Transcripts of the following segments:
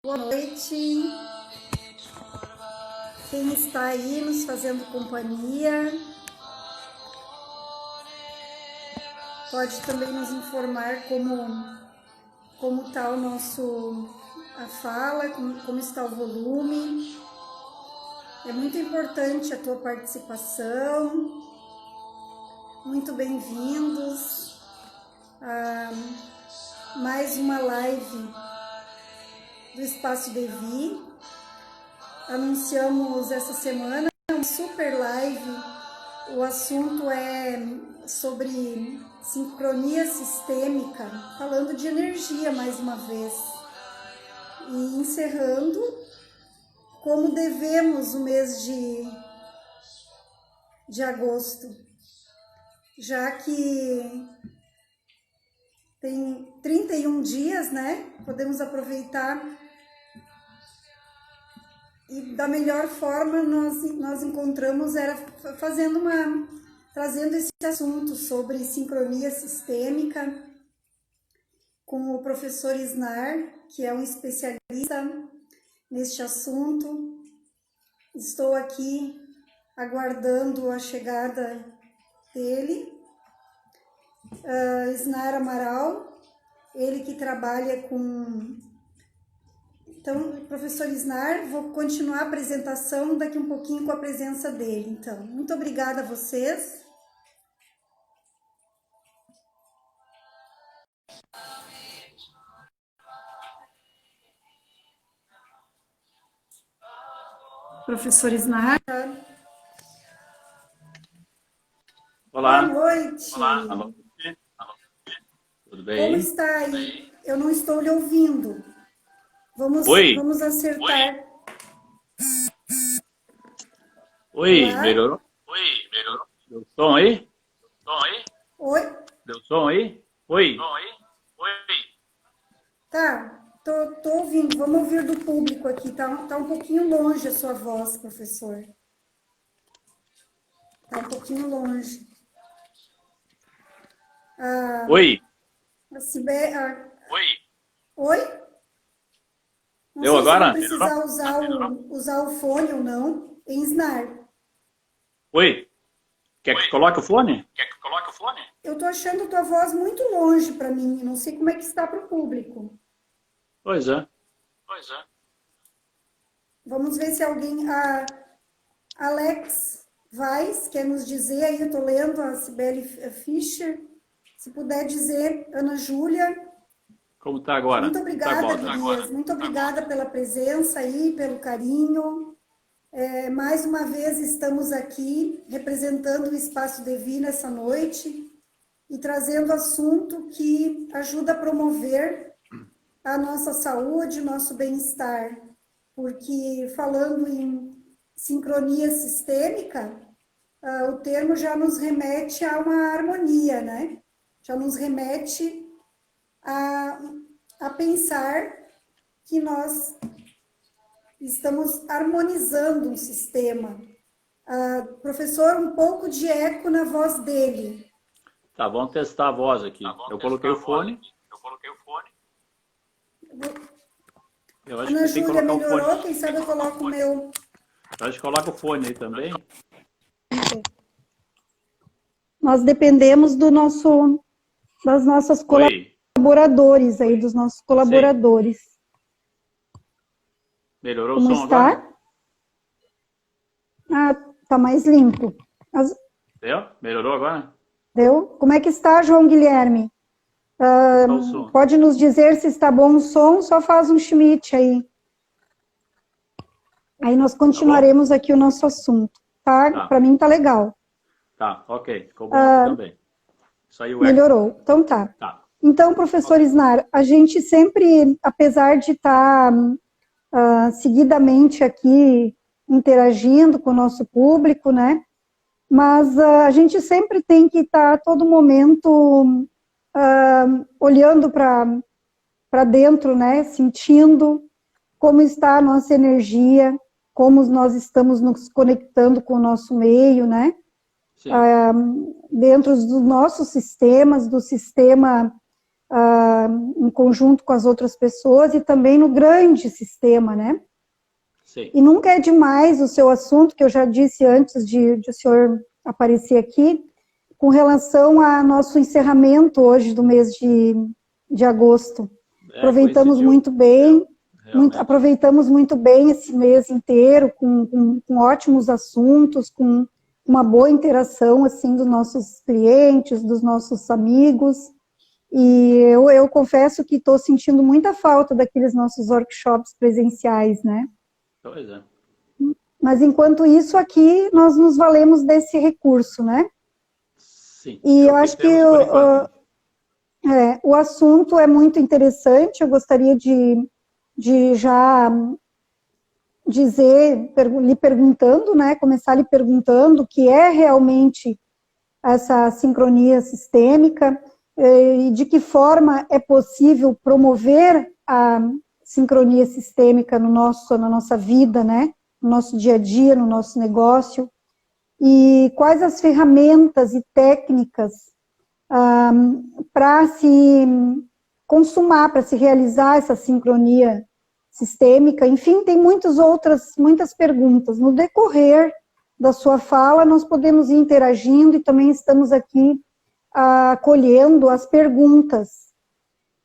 Boa noite. Quem está aí nos fazendo companhia, pode também nos informar como está a fala, como está o volume. É muito importante a tua participação. Muito bem-vindos a mais uma live do Espaço Devi. Anunciamos essa semana uma super live. O assunto é sobre sincronia sistêmica, falando de energia mais uma vez. E encerrando como devemos o mês de agosto, já que tem 31 dias, né? Podemos aproveitar e da melhor forma nós encontramos era trazendo esse assunto sobre sincronia sistêmica com o professor Isnar, que é um especialista neste assunto. Estou aqui aguardando a chegada dele. Isnar Amaral, ele que trabalha com... Então, professor Isnar, vou continuar a apresentação daqui um pouquinho com a presença dele. Então, muito obrigada a vocês. Professor Isnar. Olá. Boa noite. Olá. Tudo bem? Como está aí? Eu não estou lhe ouvindo. Vamos acertar. Oi, Olá. melhorou? Deu som aí? Oi? Deu som aí? Oi. Tá, tô ouvindo. Vamos ouvir do público aqui. Tá um pouquinho longe a sua voz, professor. Tá um pouquinho longe. Oi. Oi? Não Deu sei agora? se vou precisar usar o fone ou não. Em Isnar. Oi. Quer que coloque o fone? Eu tô achando tua voz muito longe para mim. Não sei como é que está para o público. Pois é. Vamos ver se alguém... Alex Weiss quer nos dizer, aí eu tô lendo a Cibele Fischer. Se puder dizer, Ana Júlia. Como tá agora? Muito obrigada, Gurias. Muito obrigada pela presença aí, pelo carinho. Mais uma vez estamos aqui representando o Espaço Devi nessa noite e trazendo assunto que ajuda a promover a nossa saúde, nosso bem-estar. Porque falando em sincronia sistêmica, o termo já nos remete a uma harmonia, né? Já nos remete a pensar que nós estamos harmonizando um sistema. Professor, um pouco de eco na voz dele. Tá, vamos testar a voz aqui. Eu coloquei o fone. Eu acho Ana que tem que Júlia colocar o melhorou, fone. quem sabe eu coloco o meu... Eu acho que coloca o fone aí também. Nós dependemos das nossas colaboradores aí, dos nossos colaboradores. Sim. Melhorou Como o som está? agora? Tá mais limpo. Deu? Melhorou agora? Deu? Como é que está, João Guilherme? Tá o som. Pode nos dizer se está bom o som? Só faz um Schmidt aí. Aí nós continuaremos aqui o nosso assunto, tá? Para mim tá legal. Tá, ok. Ficou bom aqui também. Saiu melhorou. Então tá. Então, professor Isnar, a gente sempre, apesar de estar seguidamente aqui interagindo com o nosso público, né? Mas a gente sempre tem que estar a todo momento olhando para dentro, né? Sentindo como está a nossa energia, como nós estamos nos conectando com o nosso meio, né? Dentro dos nossos sistemas, do sistema em conjunto com as outras pessoas e também no grande sistema, né? Sim. E nunca é demais o seu assunto, que eu já disse antes de o senhor aparecer aqui, com relação ao nosso encerramento hoje do mês de agosto. Aproveitamos muito bem, aproveitamos muito bem esse mês inteiro, com ótimos assuntos, com uma boa interação assim dos nossos clientes, dos nossos amigos. E eu confesso que estou sentindo muita falta daqueles nossos workshops presenciais, né? Pois é. Mas enquanto isso aqui, nós nos valemos desse recurso, né? Sim. E eu acho que o assunto é muito interessante, eu gostaria de já dizer, lhe perguntando, né? Começar lhe perguntando o que é realmente essa sincronia sistêmica e de que forma é possível promover a sincronia sistêmica na nossa vida, né? No nosso dia a dia, no nosso negócio, e quais as ferramentas e técnicas para se consumar, para se realizar essa sincronia sistêmica. Enfim, tem muitas perguntas. No decorrer da sua fala, nós podemos ir interagindo e também estamos aqui acolhendo as perguntas.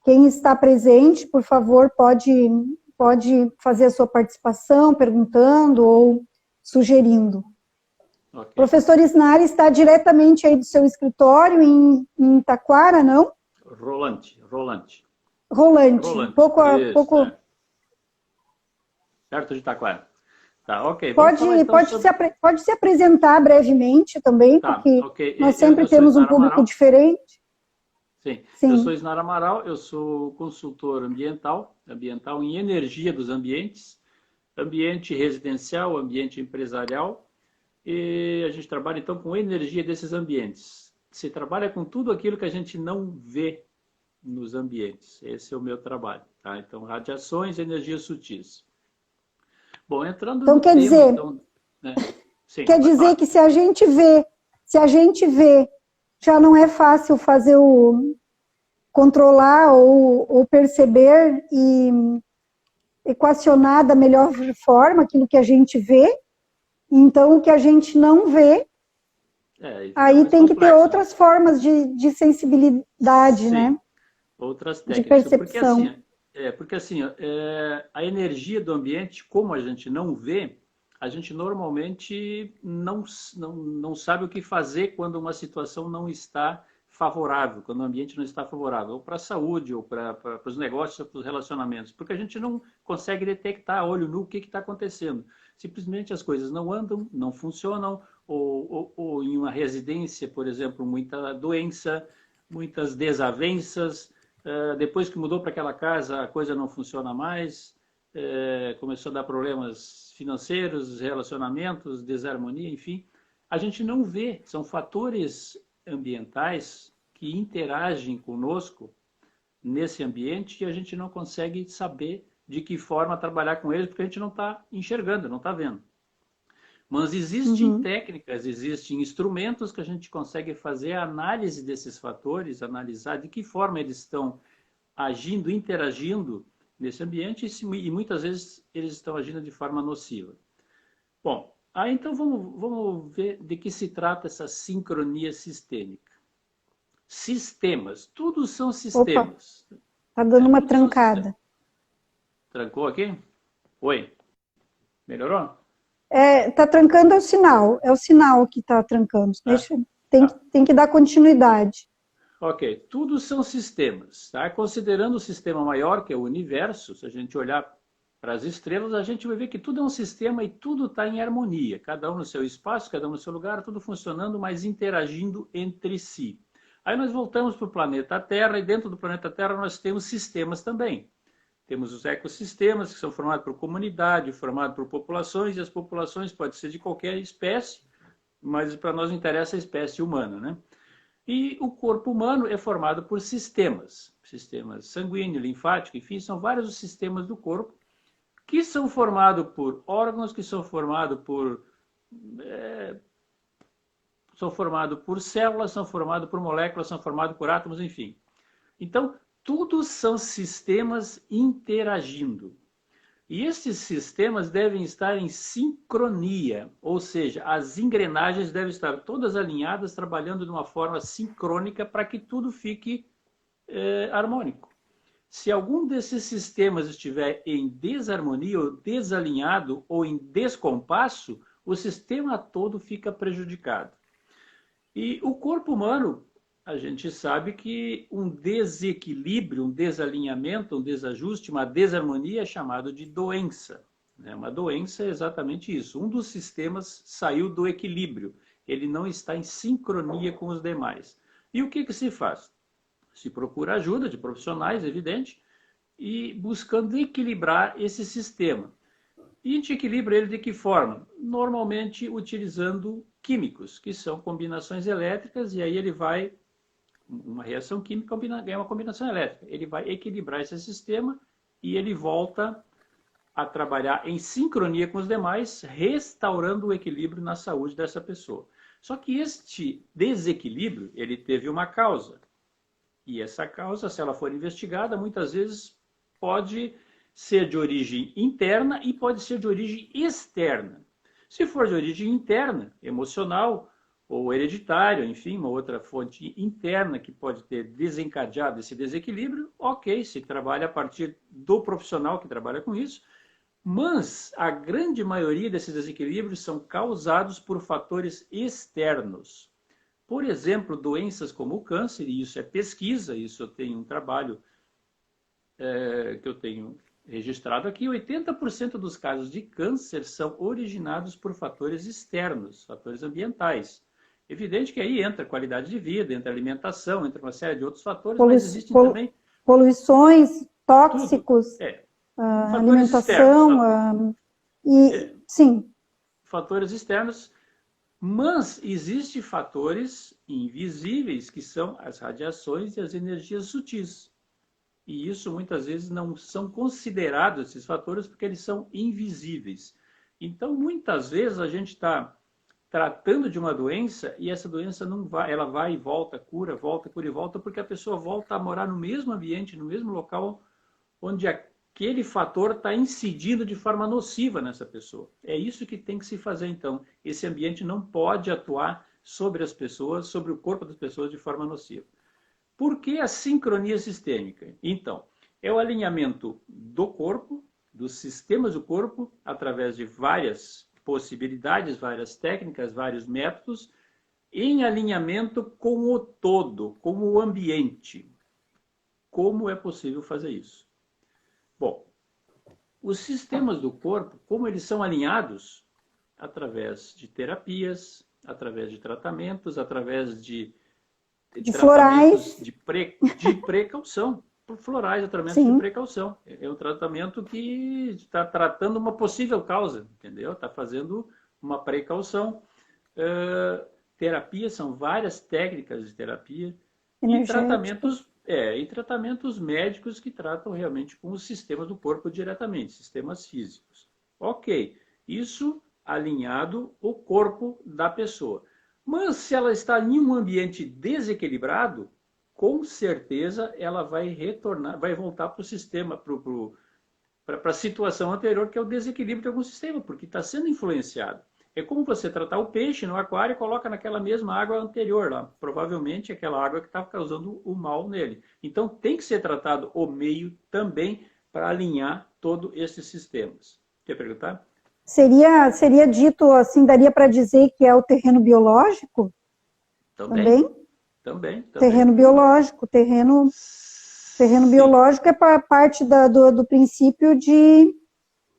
Quem está presente, por favor, pode fazer a sua participação, perguntando ou sugerindo. Okay. Professor Isnari está diretamente aí do seu escritório em Taquara, não? Rolante. Pouco. Perto de Taquara. Tá, ok. Pode se apresentar brevemente também, tá, porque nós sempre temos um público diferente. Sim, eu sou Isnara Amaral, eu sou consultor ambiental em energia dos ambientes, ambiente residencial, ambiente empresarial, e a gente trabalha então com energia desses ambientes. Se trabalha com tudo aquilo que a gente não vê nos ambientes. Esse é o meu trabalho, tá? Então, radiações, energias sutis. Bom, entrando então, no quer tema, dizer, então, né? Sim, quer dizer falar. Que se a gente vê, já não é fácil fazer controlar ou perceber e equacionar da melhor forma aquilo que a gente vê. Então, o que a gente não vê, aí tem que ter outras formas de sensibilidade, sim, né? Outras técnicas. De percepção. Porque assim, a energia do ambiente, como a gente não vê, a gente normalmente não sabe o que fazer quando uma situação não está favorável, quando o ambiente não está favorável, ou para a saúde, ou para os negócios, ou para os relacionamentos, porque a gente não consegue detectar a olho nu o que está acontecendo. Simplesmente as coisas não andam, não funcionam, ou em uma residência, por exemplo, muita doença, muitas desavenças, depois que mudou para aquela casa, a coisa não funciona mais, começou a dar problemas financeiros, relacionamentos, desarmonia, enfim. A gente não vê, são fatores ambientais que interagem conosco nesse ambiente e a gente não consegue saber de que forma trabalhar com eles, porque a gente não está enxergando, não está vendo. Mas existem técnicas, existem instrumentos que a gente consegue fazer a análise desses fatores, analisar de que forma eles estão agindo, interagindo nesse ambiente e muitas vezes eles estão agindo de forma nociva. Bom, aí então vamos ver de que se trata essa sincronia sistêmica. Sistemas, tudo são sistemas. Opa, tá dando uma trancada. Trancou aqui? Oi, melhorou? Tá trancando é o sinal que tá trancando. Tem que dar continuidade. Ok, tudo são sistemas, tá? Considerando o sistema maior, que é o universo, se a gente olhar para as estrelas, a gente vai ver que tudo é um sistema e tudo está em harmonia. Cada um no seu espaço, cada um no seu lugar, tudo funcionando, mas interagindo entre si. Aí nós voltamos para o planeta Terra e dentro do planeta Terra nós temos sistemas também. Temos os ecossistemas, que são formados por comunidade, formados por populações, e as populações podem ser de qualquer espécie, mas para nós interessa a espécie humana, né? E o corpo humano é formado por sistemas sanguíneo, linfático, enfim, são vários os sistemas do corpo, que são formados por órgãos, que são formados por células, são formados por moléculas, são formados por átomos, enfim. Então, Tudo são sistemas interagindo. E esses sistemas devem estar em sincronia, ou seja, as engrenagens devem estar todas alinhadas, trabalhando de uma forma sincrônica para que tudo fique harmônico. Se algum desses sistemas estiver em desarmonia, ou desalinhado, ou em descompasso, o sistema todo fica prejudicado. E o corpo humano, a gente sabe que um desequilíbrio, um desalinhamento, um desajuste, uma desarmonia é chamado de doença. Uma doença é exatamente isso. Um dos sistemas saiu do equilíbrio. Ele não está em sincronia com os demais. E o que se faz? Se procura ajuda de profissionais, evidente, e buscando equilibrar esse sistema. E a gente equilibra ele de que forma? Normalmente utilizando químicos, que são combinações elétricas, e aí ele vai, uma reação química ganha uma combinação elétrica. Ele vai equilibrar esse sistema e ele volta a trabalhar em sincronia com os demais, restaurando o equilíbrio na saúde dessa pessoa. Só que este desequilíbrio, ele teve uma causa. E essa causa, se ela for investigada, muitas vezes pode ser de origem interna e pode ser de origem externa. Se for de origem interna, emocional ou hereditária, enfim, uma outra fonte interna que pode ter desencadeado esse desequilíbrio, ok, se trabalha a partir do profissional que trabalha com isso, mas a grande maioria desses desequilíbrios são causados por fatores externos. Por exemplo, doenças como o câncer, e isso é pesquisa, isso eu tenho um trabalho que eu tenho registrado aqui, 80% dos casos de câncer são originados por fatores externos, fatores ambientais. Evidente que aí entra qualidade de vida, entra alimentação, entra uma série de outros fatores, mas existem também... Poluições, tóxicos, alimentação, sim. Fatores externos. Mas existem fatores invisíveis, que são as radiações e as energias sutis. E isso muitas vezes não são considerados, esses fatores, porque eles são invisíveis. Então, muitas vezes a gente está tratando de uma doença e essa doença não vai, ela vai e volta, cura e volta, porque a pessoa volta a morar no mesmo ambiente, no mesmo local, onde aquele fator está incidindo de forma nociva nessa pessoa. É isso que tem que se fazer, então. Esse ambiente não pode atuar sobre as pessoas, sobre o corpo das pessoas de forma nociva. Por que a sincronia sistêmica? Então, é o alinhamento do corpo, dos sistemas do corpo, através de várias possibilidades, várias técnicas, vários métodos, em alinhamento com o todo, com o ambiente. Como é possível fazer isso? Bom, os sistemas do corpo, como eles são alinhados? Através de terapias, através de tratamentos, através de florais. De precaução. Florais é tratamento de precaução. É um tratamento que está tratando uma possível causa, entendeu? Está fazendo uma precaução. Terapia, são várias técnicas de terapia. E tratamentos médicos que tratam realmente com os sistemas do corpo diretamente, sistemas físicos. Ok, isso alinhado o corpo da pessoa. Mas se ela está em um ambiente desequilibrado, com certeza ela vai retornar, vai voltar para o sistema, para a situação anterior, que é o desequilíbrio de algum sistema, porque está sendo influenciado. É como você tratar o peixe no aquário e coloca naquela mesma água anterior lá. Provavelmente aquela água que está causando o mal nele. Então tem que ser tratado o meio também para alinhar todos esses sistemas. Quer perguntar? Seria dito assim, daria para dizer que é o terreno biológico? Também. Terreno biológico, terreno biológico é parte do princípio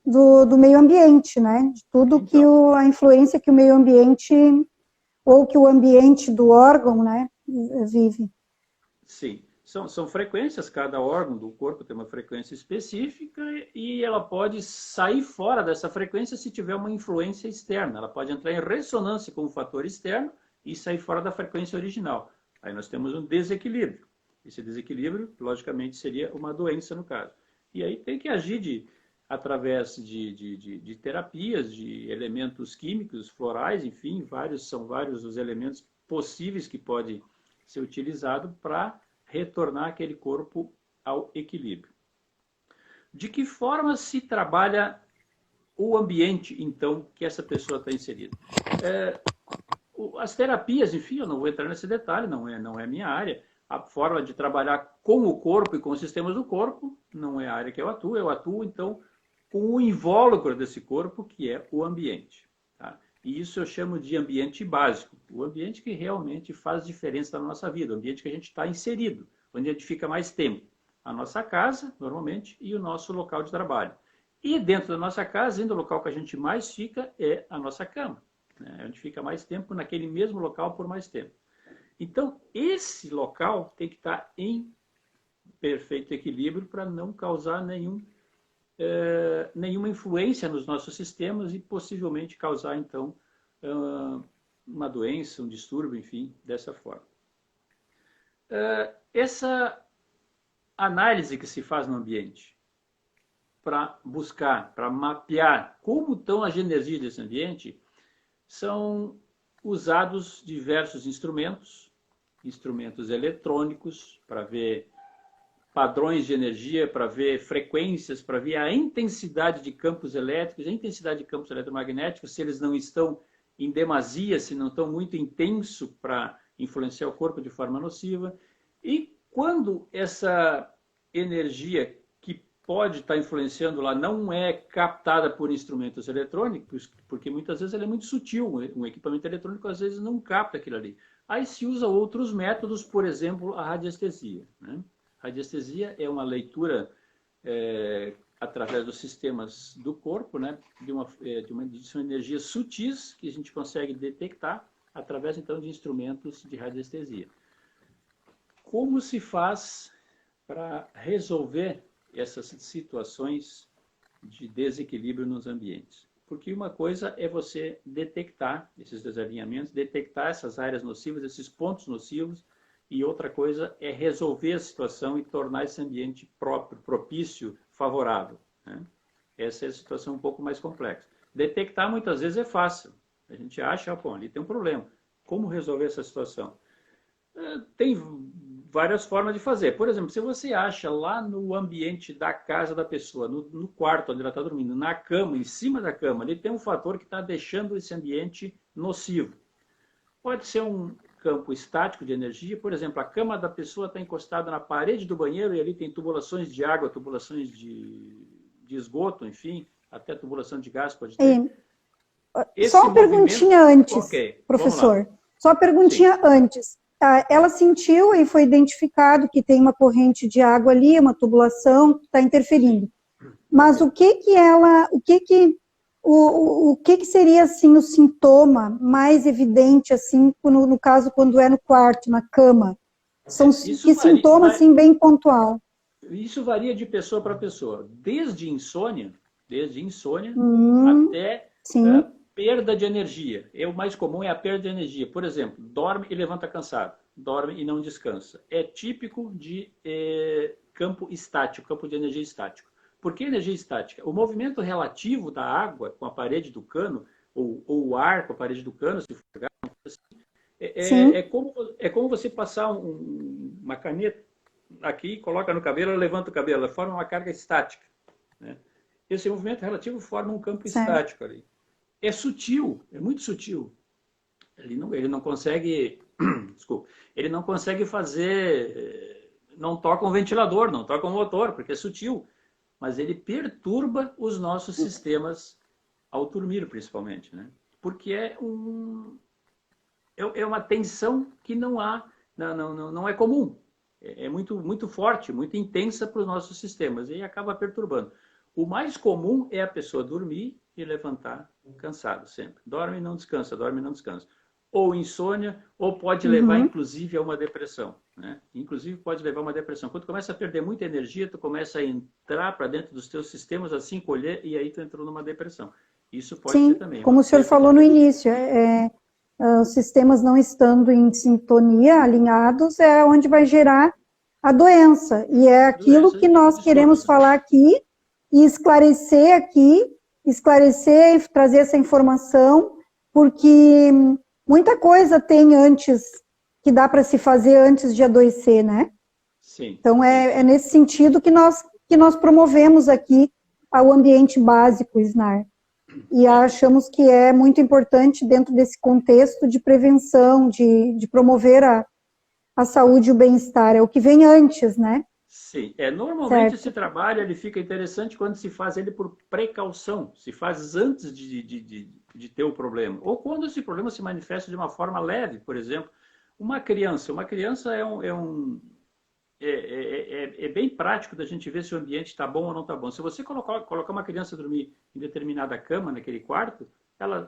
do meio ambiente, né? De tudo que a influência que o meio ambiente ou que o ambiente do órgão, né, vive. Sim, são frequências, cada órgão do corpo tem uma frequência específica e ela pode sair fora dessa frequência se tiver uma influência externa. Ela pode entrar em ressonância com um fator externo e sair fora da frequência original. Aí nós temos um desequilíbrio. Esse desequilíbrio, logicamente, seria uma doença no caso. E aí tem que agir através de terapias, de elementos químicos, florais, enfim, são vários os elementos possíveis que podem ser utilizados para retornar aquele corpo ao equilíbrio. De que forma se trabalha o ambiente, então, que essa pessoa está inserida? As terapias, enfim, eu não vou entrar nesse detalhe, não é minha área. A forma de trabalhar com o corpo e com os sistemas do corpo não é a área que eu atuo, então, com o invólucro desse corpo, que é o ambiente. Tá? E isso eu chamo de ambiente básico, o ambiente que realmente faz diferença na nossa vida, o ambiente que a gente está inserido, onde a gente fica mais tempo. A nossa casa, normalmente, e o nosso local de trabalho. E dentro da nossa casa, ainda o local que a gente mais fica é a nossa cama. Né? A gente fica mais tempo naquele mesmo local por mais tempo. Então, esse local tem que estar em perfeito equilíbrio para não causar nenhuma influência nos nossos sistemas e possivelmente causar, então, uma doença, um distúrbio, enfim, dessa forma. Essa análise que se faz no ambiente para buscar, para mapear como estão as energias desse ambiente, são usados diversos instrumentos eletrônicos, para ver padrões de energia, para ver frequências, para ver a intensidade de campos elétricos, a intensidade de campos eletromagnéticos, se eles não estão em demasia, se não estão muito intenso para influenciar o corpo de forma nociva. E quando essa energia que pode estar influenciando lá não é captada por instrumentos eletrônicos, porque muitas vezes ela é muito sutil, um equipamento eletrônico às vezes não capta aquilo ali. Aí se usa outros métodos, por exemplo, a radiestesia. Né? Radiestesia é uma leitura através dos sistemas do corpo, né? São energias sutis que a gente consegue detectar através, então, de instrumentos de radiestesia. Como se faz para resolver essas situações de desequilíbrio nos ambientes? Porque uma coisa é você detectar esses desalinhamentos, detectar essas áreas nocivas, esses pontos nocivos, e outra coisa é resolver a situação e tornar esse ambiente próprio, propício, favorável. Né? Essa é a situação um pouco mais complexa. Detectar muitas vezes é fácil. A gente acha, pô, ali tem um problema. Como resolver essa situação? Tem várias formas de fazer. Por exemplo, se você acha lá no ambiente da casa da pessoa, no quarto onde ela está dormindo, na cama, em cima da cama, ali tem um fator que está deixando esse ambiente nocivo. Pode ser um campo estático de energia, por exemplo, a cama da pessoa está encostada na parede do banheiro e ali tem tubulações de água, tubulações de esgoto, enfim, até tubulação de gás pode ter. Só uma perguntinha antes, professor. Só uma perguntinha antes. Ela sentiu e foi identificado que tem uma corrente de água ali, uma tubulação que está interferindo. Mas o que seria assim o sintoma mais evidente assim no caso quando é no quarto, na cama? Que sintoma assim bem pontual? Isso varia de pessoa para pessoa, desde insônia até perda de energia. O mais comum é a perda de energia. Por exemplo, dorme e levanta cansado, dorme e não descansa. É típico de campo estático, campo de energia estático. Por que energia estática? O movimento relativo da água com a parede do cano, ou o ar com a parede do cano, se for é como você passar uma caneta aqui, coloca no cabelo, ela levanta o cabelo, ela forma uma carga estática. Né? Esse movimento relativo forma um campo estático ali. É sutil, é muito sutil. Ele não consegue, desculpa, ele não consegue fazer, não toca um ventilador, não toca um motor, porque é sutil. Mas ele perturba os nossos sistemas ao dormir, principalmente, né? Porque é uma tensão que não é comum. É muito forte, muito intensa para os nossos sistemas e acaba perturbando. O mais comum é a pessoa dormir e levantar cansado sempre. Dorme e não descansa, dorme e não descansa. Ou insônia, ou pode levar, inclusive, a uma depressão. Né? Inclusive, pode levar a uma depressão. Quando tu começa a perder muita energia, tu começa a entrar para dentro dos teus sistemas, a se encolher, e aí tu entrou numa depressão. Isso pode ser também. Como o senhor falou no início, os sistemas não estando em sintonia, alinhados, é onde vai gerar a doença. E é aquilo que nós queremos falar aqui, e esclarecer trazer essa informação, porque muita coisa tem antes, que dá para se fazer antes de adoecer, né? Sim. Então, é nesse sentido que nós promovemos aqui o ambiente básico SNAR. E achamos que é muito importante dentro desse contexto de prevenção, de promover a saúde e o bem-estar. É o que vem antes, né? Sim, normalmente Certo. esse trabalho ele fica interessante quando se faz ele por precaução, se faz antes de ter o problema, ou quando esse problema se manifesta de uma forma leve, por exemplo, uma criança é bem prático da gente ver se o ambiente está bom ou não está bom. Se você colocar uma criança dormir em determinada cama, naquele quarto,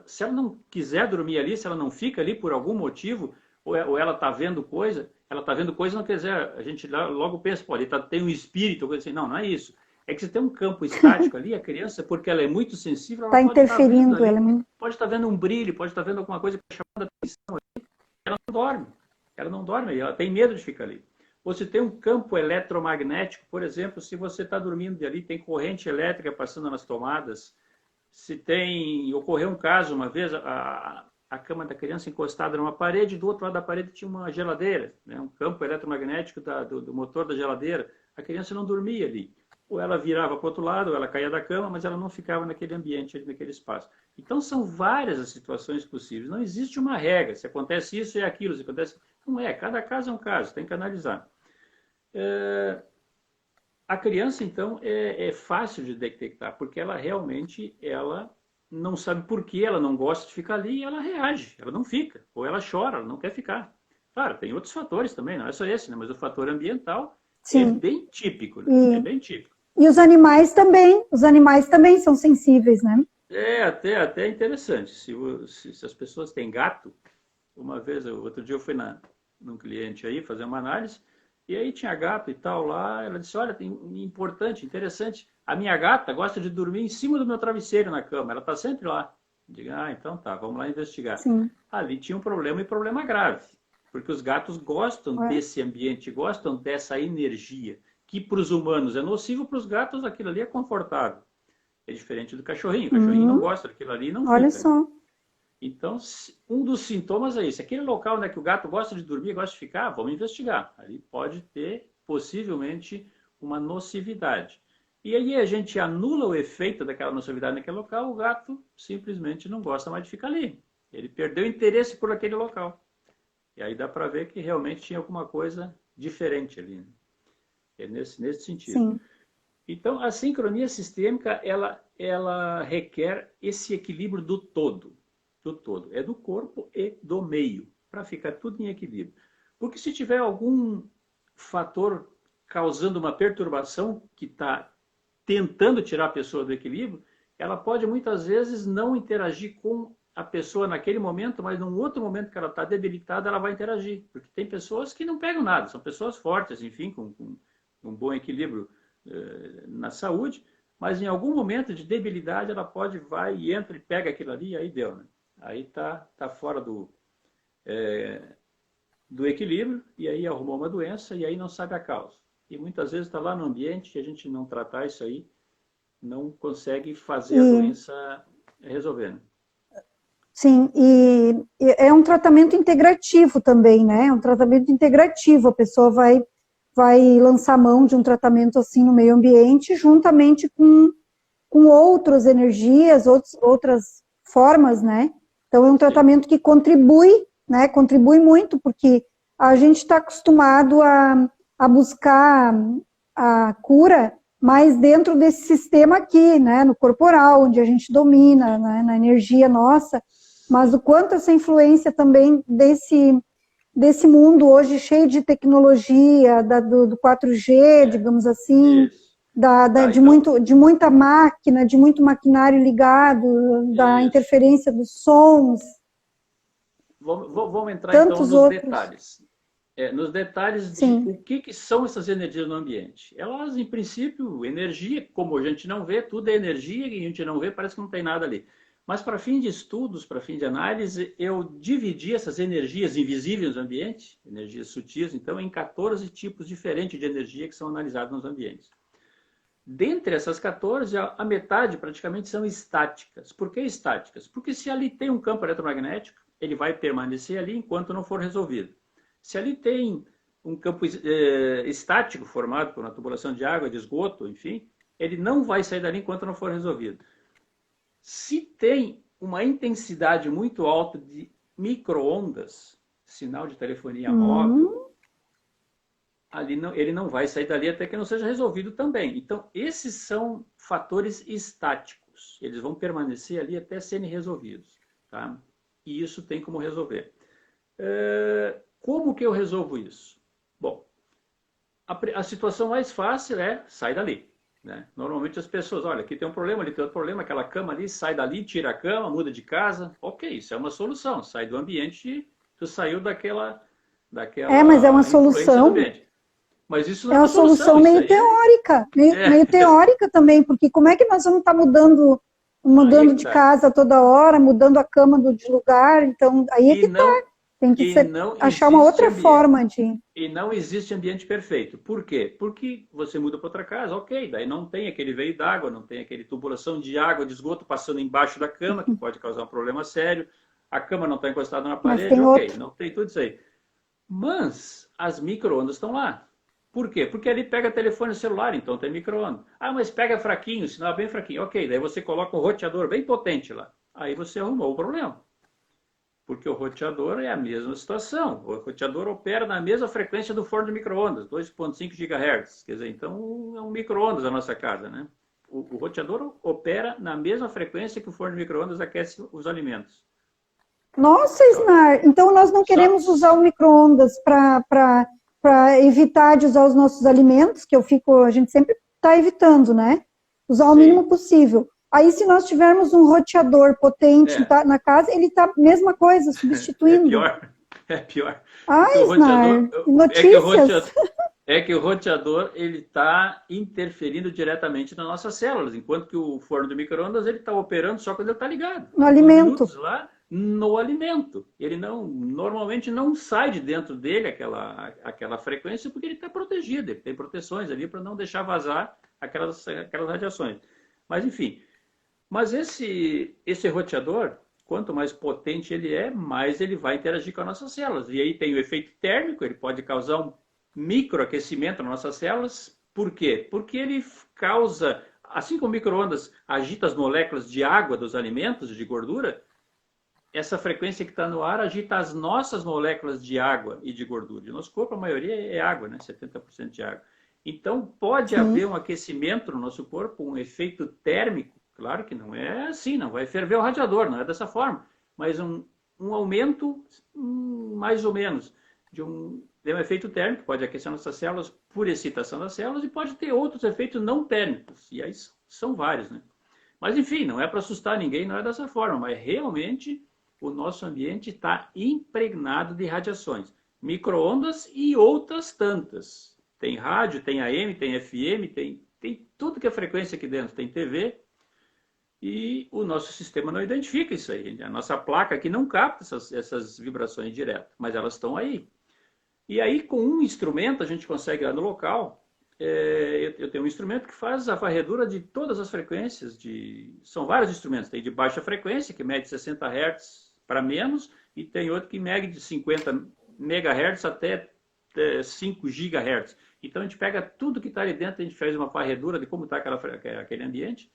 se ela não quiser dormir ali, se ela não fica ali por algum motivo, ou ela está vendo coisa, não quer dizer, a gente logo pensa, pô, ali tem um espírito, coisa assim. Não, não é isso. É que se tem um campo estático ali, a criança, porque ela é muito sensível, ela Está pode estar vendo interferindo, ali, pode estar vendo um brilho, pode estar vendo alguma coisa chamando a atenção ali. Ela não dorme, ela tem medo de ficar ali. Ou se tem um campo eletromagnético, por exemplo, se você está dormindo ali, tem corrente elétrica passando nas tomadas, ocorreu um caso uma vez, a cama da criança encostada numa parede, do outro lado da parede tinha uma geladeira, né, um campo eletromagnético do motor da geladeira, a criança não dormia ali. Ou ela virava para o outro lado, ou ela caía da cama, mas ela não ficava naquele ambiente, naquele espaço. Então, são várias as situações possíveis. Não existe uma regra. Se acontece isso, é aquilo. Se acontece... Não é. Cada caso é um caso. Tem que analisar. A criança, então, é fácil de detectar, porque ela realmente não sabe por que ela não gosta de ficar ali e ela reage. Ela não fica. Ou ela chora, ela não quer ficar. Claro, tem outros fatores também, não é só esse, né? Mas o fator ambiental é bem típico. Né? É bem típico. E os animais também são sensíveis, né? Até interessante. Se as pessoas têm gato, outro dia eu fui num cliente aí fazer uma análise, e aí tinha gato e tal lá, ela disse, olha, tem importante, interessante, a minha gata gosta de dormir em cima do meu travesseiro na cama, ela está sempre lá. Digo, então tá, vamos lá investigar. Sim. Ali tinha um problema e problema grave, porque os gatos gostam desse ambiente, gostam dessa energia, que para os humanos é nocivo, para os gatos aquilo ali é confortável. É diferente do cachorrinho. O cachorrinho não gosta daquilo ali e não fica. Olha só. Então, um dos sintomas é isso. Aquele local onde que o gato gosta de dormir, gosta de ficar, vamos investigar. Ali pode ter, possivelmente, uma nocividade. E aí a gente anula o efeito daquela nocividade naquele local, o gato simplesmente não gosta mais de ficar ali. Ele perdeu interesse por aquele local. E aí dá para ver que realmente tinha alguma coisa diferente ali. Né? É nesse sentido. Sim. Então, a sincronia sistêmica, ela requer esse equilíbrio do todo. É do corpo e do meio, para ficar tudo em equilíbrio. Porque se tiver algum fator causando uma perturbação que está tentando tirar a pessoa do equilíbrio, ela pode muitas vezes não interagir com a pessoa naquele momento, mas num outro momento que ela está debilitada, ela vai interagir. Porque tem pessoas que não pegam nada, são pessoas fortes, enfim, com um bom equilíbrio na saúde, mas em algum momento de debilidade ela vai e entra e pega aquilo ali e aí deu, né? Aí tá fora do equilíbrio e aí arrumou uma doença e aí não sabe a causa. E muitas vezes está lá no ambiente e a gente não tratar isso aí, não consegue fazer a doença resolver. Né? Sim, e é um tratamento integrativo também, né? É um tratamento integrativo, a pessoa vai lançar mão de um tratamento assim no meio ambiente, juntamente com outras energias, outras formas, né? Então, é um tratamento que contribui, né? Contribui muito, porque a gente está acostumado a buscar a cura mais dentro desse sistema aqui, né? No corporal, onde a gente domina, né? Na energia nossa, mas o quanto essa influência também desse mundo hoje cheio de tecnologia, do 4G, digamos assim, de muita máquina, de muito maquinário ligado, da interferência dos sons. Vamos entrar Tantos então nos outros. detalhes. Nos detalhes Sim. de o que são essas energias no ambiente. Elas, em princípio, energia, como a gente não vê, tudo é energia e a gente não vê, parece que não tem nada ali. Mas para fim de estudos, para fim de análise, eu dividi essas energias invisíveis no ambiente, energias sutis, então, em 14 tipos diferentes de energia que são analisados nos ambientes. Dentre essas 14, a metade praticamente são estáticas. Por que estáticas? Porque se ali tem um campo eletromagnético, ele vai permanecer ali enquanto não for resolvido. Se ali tem um campo estático formado por uma tubulação de água, de esgoto, enfim, ele não vai sair dali enquanto não for resolvido. Se tem uma intensidade muito alta de micro-ondas, sinal de telefonia móvel, ali não, ele não vai sair dali até que não seja resolvido também. Então, esses são fatores estáticos. Eles vão permanecer ali até serem resolvidos. Tá? E isso tem como resolver. Como que eu resolvo isso? Bom, a situação mais fácil é sair dali. Né? Normalmente as pessoas, olha, aqui tem um problema, ali tem outro problema, aquela cama ali, sai dali, tira a cama, muda de casa. Ok, isso é uma solução. Sai do ambiente, tu saiu daquela mas é uma solução. Mas isso não é uma solução meio teórica, meio teórica também, porque como é que nós vamos estar mudando de casa toda hora, mudando a cama de lugar? Então, aí é que está. Tem que achar uma outra forma de... E não existe ambiente perfeito. Por quê? Porque você muda para outra casa, ok, daí não tem aquele veio d'água, não tem aquele tubulação de água, de esgoto passando embaixo da cama, que pode causar um problema sério. A cama não está encostada na parede, ok, não tem tudo isso aí. Mas as micro-ondas estão lá. Por quê? Porque ali pega telefone celular, então tem micro-ondas. Ah, mas pega fraquinho, sinal é bem fraquinho. Ok, daí você coloca um roteador bem potente lá. Aí você arrumou o problema. Porque o roteador é a mesma situação. O roteador opera na mesma frequência do forno de micro-ondas, 2,5 GHz. Quer dizer, então é um micro-ondas a nossa casa, né? O roteador opera na mesma frequência que o forno de micro-ondas aquece os alimentos. Nossa, Snar, então nós não queremos usar o micro-ondas para evitar de usar os nossos alimentos, que a gente sempre está evitando, né? Usar o mínimo possível. Aí, se nós tivermos um roteador potente na casa, ele está a mesma coisa, substituindo. É pior. Snar, notícias. É que o roteador ele está interferindo diretamente nas nossas células, enquanto que o forno de micro-ondas ele está operando só quando ele está ligado. No alimento. Lá, no alimento. Ele normalmente não sai de dentro dele aquela frequência porque ele está protegido, ele tem proteções ali para não deixar vazar aquelas radiações. Mas enfim, esse roteador, quanto mais potente ele é, mais ele vai interagir com as nossas células. E aí tem o efeito térmico, ele pode causar um microaquecimento nas nossas células. Por quê? Porque ele causa, assim como o micro-ondas agita as moléculas de água dos alimentos, de gordura, essa frequência que está no ar agita as nossas moléculas de água e de gordura. O nosso corpo, a maioria é água, né? 70% de água. Então, pode haver um aquecimento no nosso corpo, um efeito térmico. Claro que não é assim, não vai ferver o radiador, não é dessa forma. Mas um aumento, mais ou menos, de um efeito térmico, pode aquecer nossas células por excitação das células e pode ter outros efeitos não térmicos. E aí são vários, né? Mas, enfim, não é para assustar ninguém, não é dessa forma, mas realmente o nosso ambiente está impregnado de radiações. Micro-ondas e outras tantas. Tem rádio, tem AM, tem FM, tem tudo que é frequência aqui dentro. Tem TV. E o nosso sistema não identifica isso aí. A nossa placa aqui não capta essas vibrações direto, mas elas estão aí. E aí, com um instrumento, a gente consegue lá no local. Eu tenho um instrumento que faz a varredura de todas as frequências. São vários instrumentos. Tem de baixa frequência, que mede 60 Hz para menos, e tem outro que mede de 50 MHz até 5 GHz. Então, a gente pega tudo que está ali dentro, a gente faz uma varredura de como está aquele ambiente,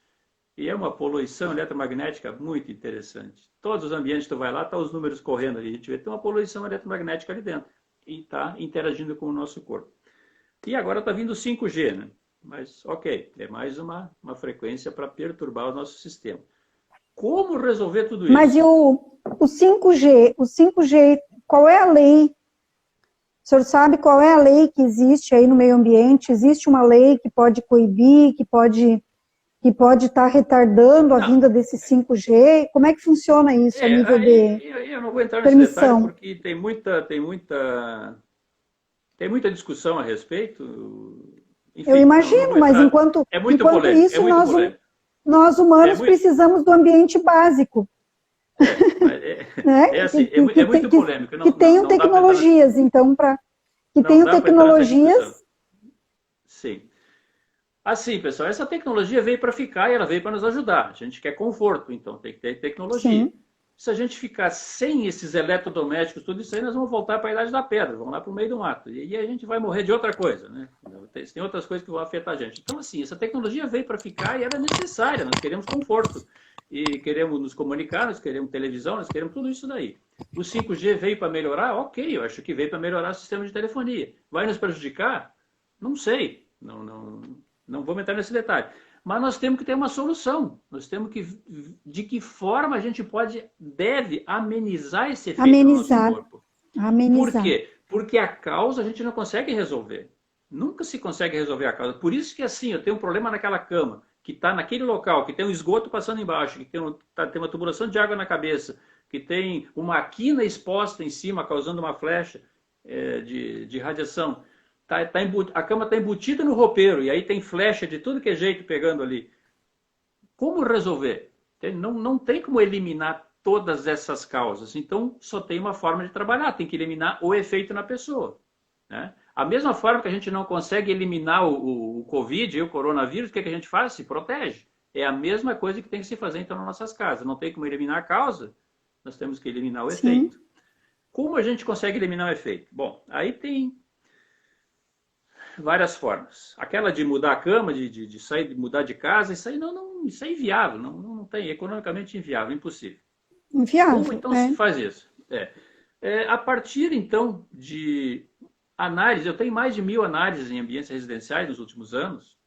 e é uma poluição eletromagnética muito interessante. Todos os ambientes que tu vai lá, tá os números correndo ali, a gente vê que tem uma poluição eletromagnética ali dentro, e está interagindo com o nosso corpo. E agora está vindo o 5G, né? Mas, ok, é mais uma frequência para perturbar o nosso sistema. Como resolver tudo isso? Mas e o 5G? O 5G, qual é a lei? O senhor sabe qual é a lei que existe aí no meio ambiente? Existe uma lei que pode coibir, que pode estar retardando a vinda desse 5G? Como é que funciona isso a nível de eu não vou entrar permissão? nesse detalhe porque tem muita discussão a respeito. Enfim, eu imagino, mas enquanto isso, nós humanos precisamos do ambiente básico. Né? É muito polêmico. Que tenham tecnologias, então, que tenham tecnologias. Sim. Assim, pessoal, essa tecnologia veio para ficar e ela veio para nos ajudar. A gente quer conforto, então tem que ter tecnologia. Sim. Se a gente ficar sem esses eletrodomésticos, tudo isso aí, nós vamos voltar para a Idade da Pedra, vamos lá para o meio do mato. E aí a gente vai morrer de outra coisa, né? Tem outras coisas que vão afetar a gente. Então, assim, essa tecnologia veio para ficar e era necessária. Nós queremos conforto. E queremos nos comunicar, nós queremos televisão, nós queremos tudo isso daí. O 5G veio para melhorar? Ok, eu acho que veio para melhorar o sistema de telefonia. Vai nos prejudicar? Não sei. Não vou entrar nesse detalhe. Mas nós temos que ter uma solução. Nós temos que... De que forma a gente deve amenizar esse efeito no nosso corpo? Amenizar. Por quê? Porque a causa a gente não consegue resolver. Nunca se consegue resolver a causa. Por isso que, assim, eu tenho um problema naquela cama, que está naquele local, que tem um esgoto passando embaixo, que tem uma tubulação de água na cabeça, que tem uma quina exposta em cima, causando uma flecha de radiação. A cama está embutida no roupeiro, e aí tem flecha de tudo que é jeito pegando ali. Como resolver? Não tem como eliminar todas essas causas. Então, só tem uma forma de trabalhar, tem que eliminar o efeito na pessoa, né? A mesma forma que a gente não consegue eliminar o Covid e o coronavírus, o que a gente faz? Se protege. É a mesma coisa que tem que se fazer, então, nas nossas casas. Não tem como eliminar a causa, nós temos que eliminar o efeito. Como a gente consegue eliminar o efeito? Bom, aí tem várias formas. Aquela de mudar a cama, de sair, de mudar de casa, isso aí isso é inviável, não tem, economicamente inviável, impossível. Inviável. Como então se faz isso? A partir então de análise, eu tenho mais de 1000 análises em ambientes residenciais nos últimos anos,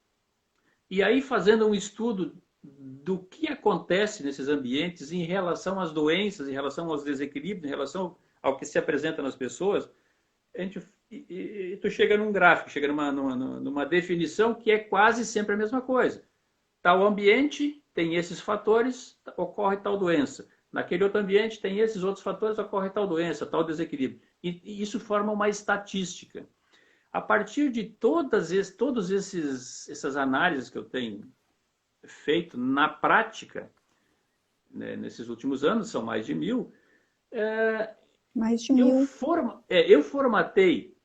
e aí fazendo um estudo do que acontece nesses ambientes em relação às doenças, em relação aos desequilíbrios, em relação ao que se apresenta nas pessoas, tu chega num gráfico, chega numa definição que é quase sempre a mesma coisa. Tal ambiente tem esses fatores, ocorre tal doença. Naquele outro ambiente tem esses outros fatores, ocorre tal doença, tal desequilíbrio. E isso forma uma estatística. A partir de todas essas análises que eu tenho feito na prática, né, nesses últimos anos, são mais de 1000, mais de 1000. Eu formatei,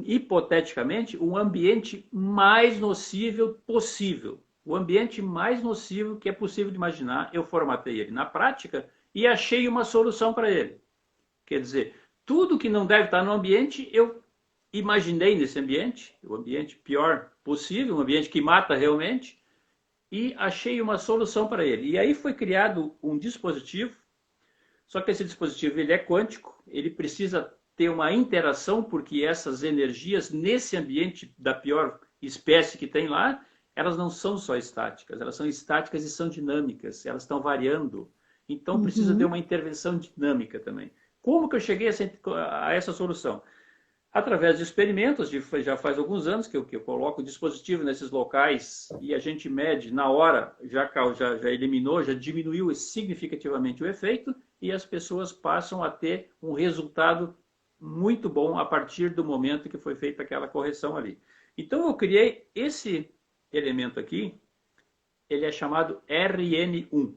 hipoteticamente, um ambiente mais nocivo possível. O ambiente mais nocivo que é possível de imaginar, eu formatei ele na prática e achei uma solução para ele. Quer dizer, tudo que não deve estar no ambiente, eu imaginei nesse ambiente, o ambiente pior possível, um ambiente que mata realmente, e achei uma solução para ele. E aí foi criado um dispositivo, só que esse dispositivo ele é quântico, ele precisa ter uma interação, porque essas energias nesse ambiente da pior espécie que tem lá, elas não são só estáticas, elas são estáticas e são dinâmicas, elas estão variando. Então precisa ter uma intervenção dinâmica também. Como que eu cheguei a essa solução? Através de experimentos, já faz alguns anos que eu coloco o dispositivo nesses locais e a gente mede na hora, já eliminou, já diminuiu significativamente o efeito e as pessoas passam a ter um resultado muito bom a partir do momento que foi feita aquela correção ali. Então eu criei esse elemento aqui, ele é chamado RN1.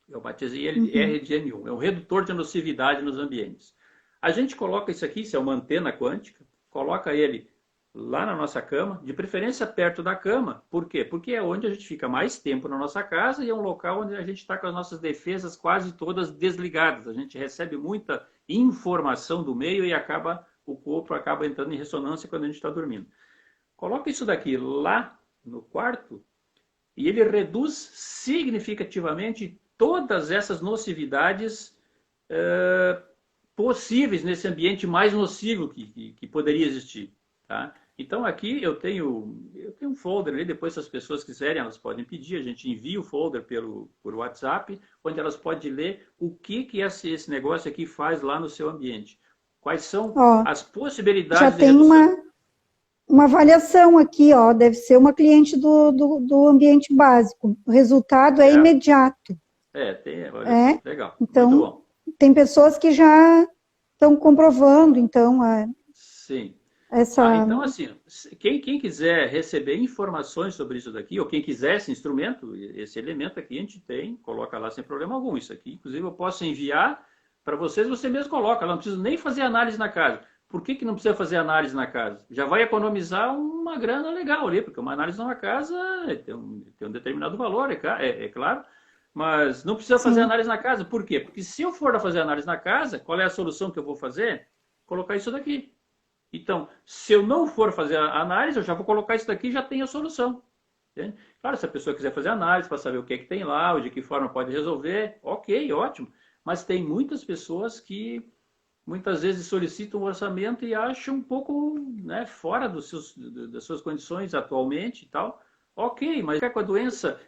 Eu batizei ele de RN1, é um redutor de nocividade nos ambientes. A gente coloca isso aqui, isso é uma antena quântica, coloca ele lá na nossa cama, de preferência perto da cama. Por quê? Porque é onde a gente fica mais tempo na nossa casa e é um local onde a gente está com as nossas defesas quase todas desligadas. A gente recebe muita informação do meio e o corpo acaba entrando em ressonância quando a gente está dormindo. Coloca isso daqui lá no quarto e ele reduz significativamente todas essas nocividades possíveis nesse ambiente mais nocivo que poderia existir. Tá? Então aqui eu tenho um folder ali, depois se as pessoas quiserem, elas podem pedir, a gente envia o folder por WhatsApp, onde elas podem ler o que esse negócio aqui faz lá no seu ambiente. Quais são as possibilidades já de tem redução. Uma avaliação aqui, deve ser uma cliente do ambiente básico. O resultado é imediato. Legal, então, muito bom. Tem pessoas que já estão comprovando, então... Sim. Então, assim, quem quiser receber informações sobre isso daqui, ou quem quiser esse instrumento, esse elemento aqui a gente tem, coloca lá sem problema algum. Isso aqui, inclusive, eu posso enviar para vocês, você mesmo coloca, não precisa nem fazer análise na casa. Por que não precisa fazer análise na casa? Já vai economizar uma grana legal ali, porque uma análise numa casa tem um determinado valor, é claro, Mas não precisa fazer Sim. análise na casa. Por quê? Porque se eu for fazer análise na casa, qual é a solução que eu vou fazer? Colocar isso daqui. Então, se eu não for fazer a análise, eu já vou colocar isso daqui e já tenho a solução. Entende? Claro, se a pessoa quiser fazer análise para saber o que é que tem lá, ou de que forma pode resolver, ok, ótimo. Mas tem muitas pessoas que muitas vezes solicitam um orçamento e acham um pouco, né, fora das suas condições atualmente e tal. Ok, mas ficar com a doença,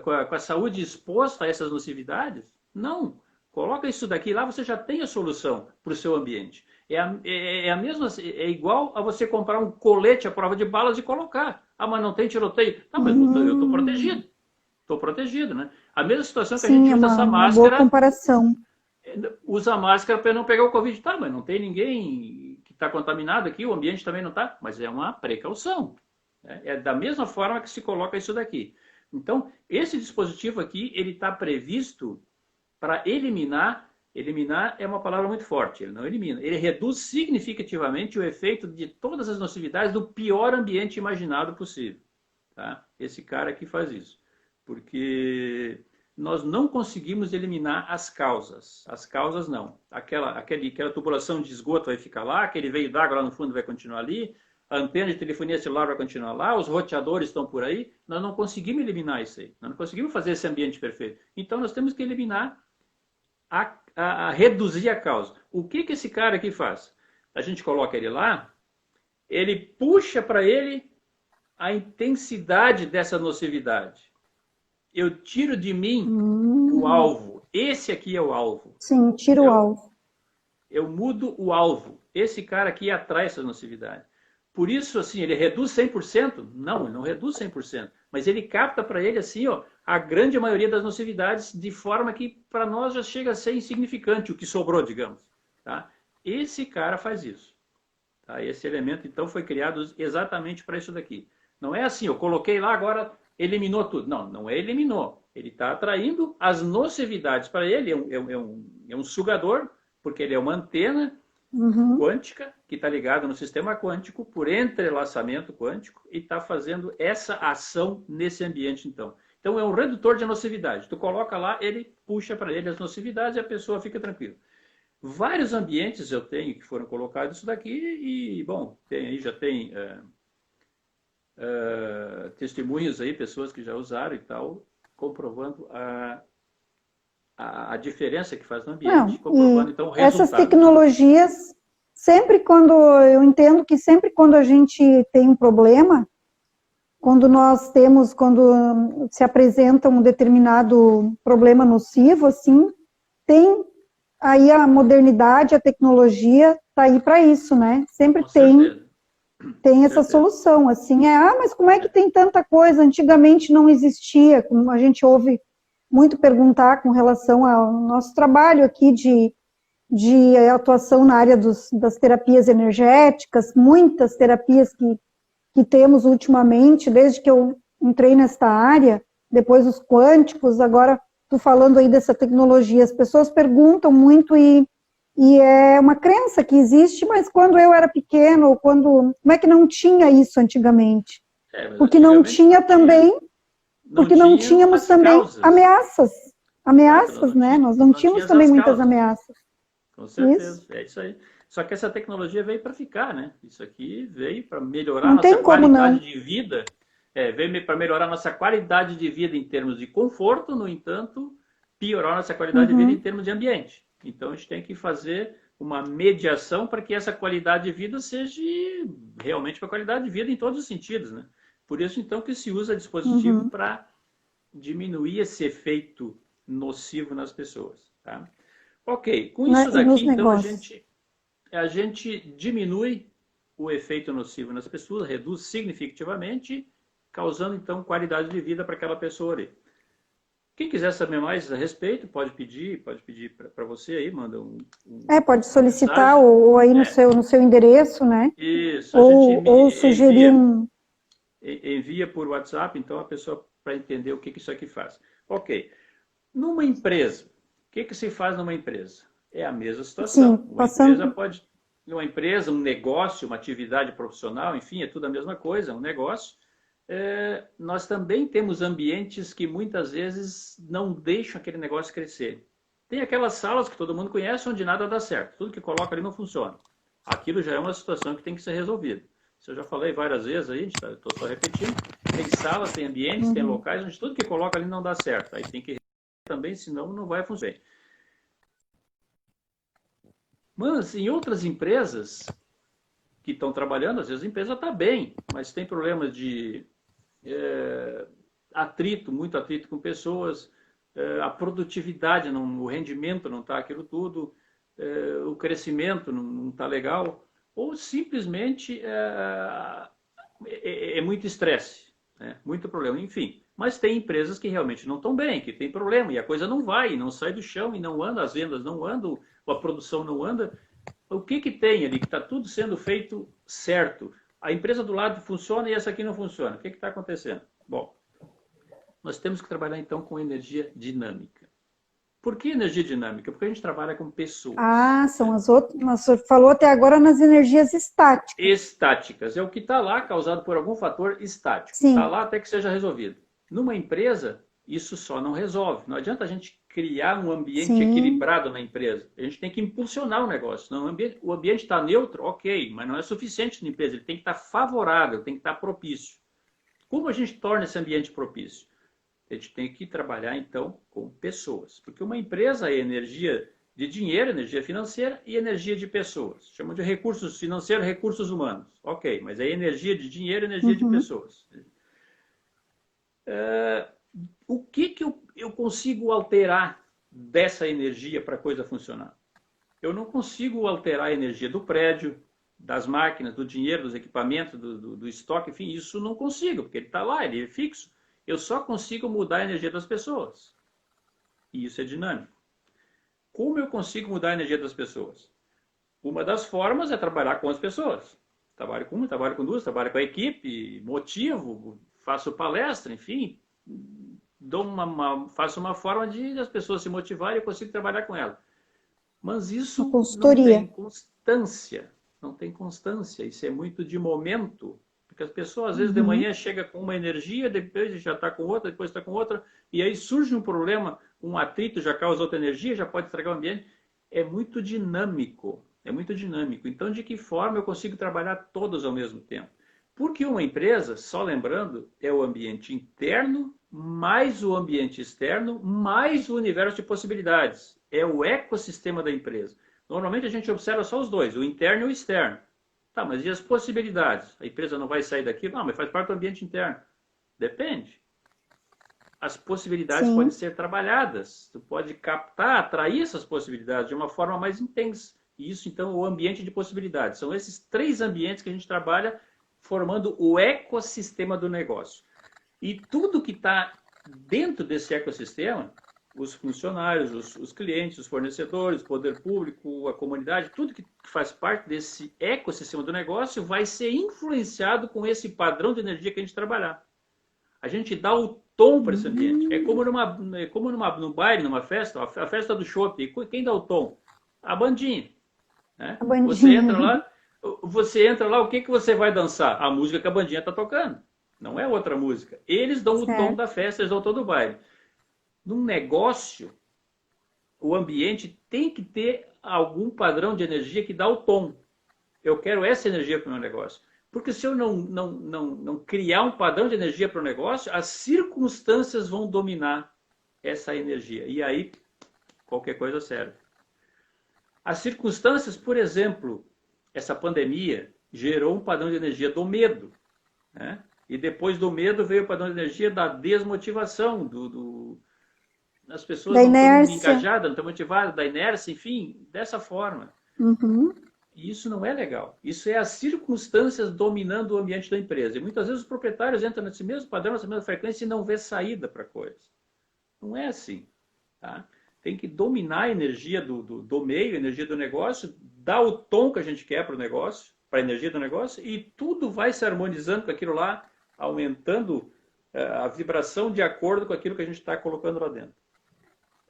com a saúde exposta a essas nocividades? Não. Coloca isso daqui lá, você já tem a solução para o seu ambiente. É a mesma, é igual a você comprar um colete à prova de balas e colocar. Ah, mas não tem tiroteio. Não, mas eu estou protegido. Estou protegido, né? A mesma situação que a gente usa essa uma boa máscara. comparação. Usa máscara para não pegar o Covid. Tá, mas não tem ninguém que está contaminado aqui, o ambiente também não está. Mas é uma precaução. É da mesma forma que se coloca isso daqui. Então, esse dispositivo aqui, ele está previsto para eliminar. Eliminar é uma palavra muito forte, ele não elimina. Ele reduz significativamente o efeito de todas as nocividades do pior ambiente imaginado possível. Tá? Esse cara aqui faz isso. Porque nós não conseguimos eliminar as causas. As causas não. Aquela tubulação de esgoto vai ficar lá, aquele veio d'água lá no fundo vai continuar ali, a antena de telefonia celular vai continuar lá, os roteadores estão por aí. Nós não conseguimos eliminar isso aí. Nós não conseguimos fazer esse ambiente perfeito. Então nós temos que eliminar, a reduzir a causa. O que esse cara aqui faz? A gente coloca ele lá, ele puxa para ele a intensidade dessa nocividade. Eu tiro de mim o alvo. Esse aqui é o alvo. Sim, tira o alvo. Eu mudo o alvo. Esse cara aqui atrai essa nocividade. Por isso, assim, ele reduz 100%? Não, ele não reduz 100%. Mas ele capta para ele, assim, ó, a grande maioria das nocividades, de forma que para nós já chega a ser insignificante o que sobrou, digamos. Tá? Esse cara faz isso. Tá? Esse elemento, então, foi criado exatamente para isso daqui. Não é assim, eu coloquei lá, agora eliminou tudo. Não, não é eliminou. Ele está atraindo as nocividades para ele. É um sugador, porque ele é uma antena quântica que está ligada no sistema quântico por entrelaçamento quântico e está fazendo essa ação nesse ambiente, então. Então, é um redutor de nocividade. Tu coloca lá, ele puxa para ele as nocividades e a pessoa fica tranquila. Vários ambientes eu tenho que foram colocados isso daqui e, bom, já tem testemunhos aí, pessoas que já usaram e tal, comprovando a diferença que faz no ambiente, comprovando então o resultado. Essas tecnologias, eu entendo que sempre quando a gente tem um problema, quando se apresenta um determinado problema nocivo, assim, tem aí a modernidade, a tecnologia está aí para isso, né? Sempre tem essa solução, assim, mas como é que tem tanta coisa? Antigamente não existia, como a gente ouve muito perguntar com relação ao nosso trabalho aqui de atuação na área das terapias energéticas, muitas terapias que temos ultimamente, desde que eu entrei nesta área, depois os quânticos, agora estou falando aí dessa tecnologia, as pessoas perguntam muito e é uma crença que existe, mas quando eu era pequeno, como é que não tinha isso antigamente? Porque não tinha também, porque não tínhamos também ameaças, né? Nós não tínhamos também muitas ameaças. Com certeza, é isso aí. Só que essa tecnologia veio para ficar, né? Isso aqui veio para melhorar a nossa qualidade de vida. Veio para melhorar a nossa qualidade de vida em termos de conforto, no entanto, piorar a nossa qualidade de vida em termos de ambiente. Então, a gente tem que fazer uma mediação para que essa qualidade de vida seja realmente uma qualidade de vida em todos os sentidos, né? Por isso, então, que se usa dispositivo para diminuir esse efeito nocivo nas pessoas, tá? Ok, com isso daqui, então, a gente diminui o efeito nocivo nas pessoas, reduz significativamente, causando, então, qualidade de vida para aquela pessoa ali. Quem quiser saber mais a respeito, pode pedir para você aí, manda pode solicitar ou aí no seu endereço, né? Isso, ou sugerir envia por WhatsApp, então, a pessoa para entender o que isso aqui faz. Ok. Numa empresa, o que se faz numa empresa? É a mesma situação. Sim, uma empresa, um negócio, uma atividade profissional, enfim, é tudo a mesma coisa, um negócio. nós também temos ambientes que muitas vezes não deixam aquele negócio crescer. Tem aquelas salas que todo mundo conhece onde nada dá certo. Tudo que coloca ali não funciona. Aquilo já é uma situação que tem que ser resolvida. Isso eu já falei várias vezes aí, estou só repetindo. Tem salas, tem ambientes, tem locais onde tudo que coloca ali não dá certo. Aí tem que também, senão não vai funcionar. Mas em outras empresas que estão trabalhando, às vezes a empresa está bem, mas tem problemas de atrito, muito atrito com pessoas, a produtividade, o rendimento não está aquilo tudo, o crescimento não está legal, ou simplesmente é muito estresse, né? Muito problema, enfim. Mas tem empresas que realmente não estão bem, que tem problema, e a coisa não vai, não sai do chão, e não anda, as vendas não andam, a produção não anda. O que tem ali, que está tudo sendo feito certo? A empresa do lado funciona e essa aqui não funciona. O que está acontecendo? Bom, nós temos que trabalhar então com energia dinâmica. Por que energia dinâmica? Porque a gente trabalha com pessoas. São as outras. Mas o senhor falou até agora nas energias estáticas. Estáticas. É o que está lá causado por algum fator estático. Está lá até que seja resolvido. Numa empresa, isso só não resolve. Não adianta a gente criar um ambiente equilibrado na empresa. A gente tem que impulsionar o negócio. Não, o ambiente está neutro, ok, mas não é suficiente na empresa. Ele tem que estar favorável, tem que estar propício. Como a gente torna esse ambiente propício? A gente tem que trabalhar, então, com pessoas. Porque uma empresa é energia de dinheiro, energia financeira e energia de pessoas. Chamam de recursos financeiros, recursos humanos. Ok, mas é energia de dinheiro e energia de pessoas. O que eu consigo alterar dessa energia para a coisa funcionar? Eu não consigo alterar a energia do prédio, das máquinas, do dinheiro, dos equipamentos, do estoque, enfim, isso não consigo, porque ele está lá, ele é fixo. Eu só consigo mudar a energia das pessoas. E isso é dinâmico. Como eu consigo mudar a energia das pessoas? Uma das formas é trabalhar com as pessoas. Trabalho com uma, trabalho com duas, trabalho com a equipe, motivo, faço palestra, enfim, faço uma forma de as pessoas se motivarem e eu consigo trabalhar com elas. Mas isso não tem constância. Não tem constância. Isso é muito de momento. Porque as pessoas, às vezes, de manhã chegam com uma energia, depois já está com outra, depois está com outra, e aí surge um problema, um atrito já causa outra energia, já pode estragar o ambiente. É muito dinâmico. É muito dinâmico. Então, de que forma eu consigo trabalhar todos ao mesmo tempo? Porque uma empresa, só lembrando, é o ambiente interno, mais o ambiente externo, mais o universo de possibilidades. É o ecossistema da empresa. Normalmente a gente observa só os dois, o interno e o externo. Tá, mas e as possibilidades? A empresa não vai sair daqui? Não, mas faz parte do ambiente interno. Depende. As possibilidades podem ser trabalhadas. Tu pode captar, atrair essas possibilidades de uma forma mais intensa. E isso, então, é o ambiente de possibilidades. São esses 3 ambientes que a gente trabalha formando o ecossistema do negócio. E tudo que está dentro desse ecossistema, os funcionários, os clientes, os fornecedores, o poder público, a comunidade, tudo que faz parte desse ecossistema do negócio vai ser influenciado com esse padrão de energia que a gente trabalhar. A gente dá o tom para esse ambiente. É como no baile, numa festa, a festa do chopp. Quem dá o tom? A bandinha. Né? A bandinha. Você entra lá, o que você vai dançar? A música que a bandinha está tocando. Não é outra música. Eles dão o tom da festa, eles dão todo o baile. Num negócio, o ambiente tem que ter algum padrão de energia que dá o tom. Eu quero essa energia para o meu negócio. Porque se eu não criar um padrão de energia para o negócio, as circunstâncias vão dominar essa energia. E aí, qualquer coisa serve. As circunstâncias, por exemplo, essa pandemia gerou um padrão de energia do medo. Né? E depois do medo veio o padrão de energia da desmotivação, as pessoas não estão engajadas, não estão motivadas, da inércia, enfim, dessa forma. E isso não é legal. Isso é as circunstâncias dominando o ambiente da empresa. E muitas vezes os proprietários entram nesse mesmo padrão, nessa mesma frequência e não vê saída para a coisa. Não é assim. Tá? Tem que dominar a energia do meio, a energia do negócio, dar o tom que a gente quer para o negócio, para a energia do negócio, e tudo vai se harmonizando com aquilo lá, aumentando a vibração de acordo com aquilo que a gente está colocando lá dentro.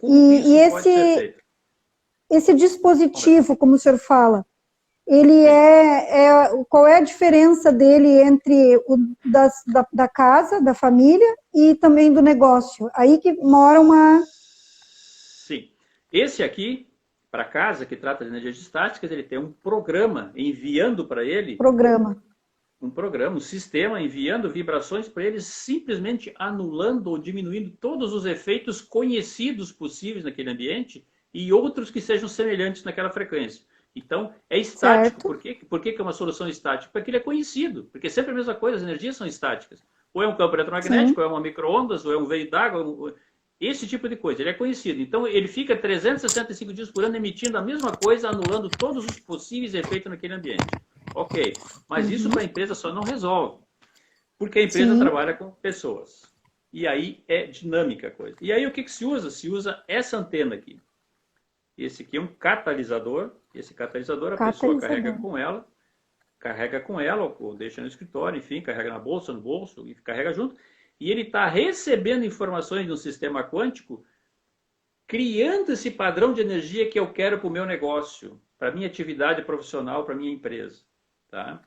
E esse dispositivo, como o senhor fala, qual é a diferença dele entre o da casa, da família e também do negócio? Aí que mora uma... Sim. Esse aqui, para casa, que trata de energias estáticas, ele tem um programa enviando para ele... um sistema enviando vibrações para ele, simplesmente anulando ou diminuindo todos os efeitos conhecidos possíveis naquele ambiente e outros que sejam semelhantes naquela frequência. Então, é estático. Por que é uma solução estática? Porque ele é conhecido. Porque é sempre a mesma coisa, as energias são estáticas. Ou é um campo eletromagnético, ou é uma micro-ondas, ou é um veio d'água, esse tipo de coisa. Ele é conhecido. Então, ele fica 365 dias por ano emitindo a mesma coisa, anulando todos os possíveis efeitos naquele ambiente. Ok, mas isso para a empresa só não resolve. Porque a empresa trabalha com pessoas. E aí é dinâmica a coisa. E aí o que se usa? Se usa essa antena aqui. Esse aqui é um catalisador. Esse catalisador, a pessoa carrega com ela, ou deixa no escritório, enfim, carrega na bolsa, no bolso, e carrega junto. E ele está recebendo informações de um sistema quântico, criando esse padrão de energia que eu quero para o meu negócio, para a minha atividade profissional, para a minha empresa. Tá?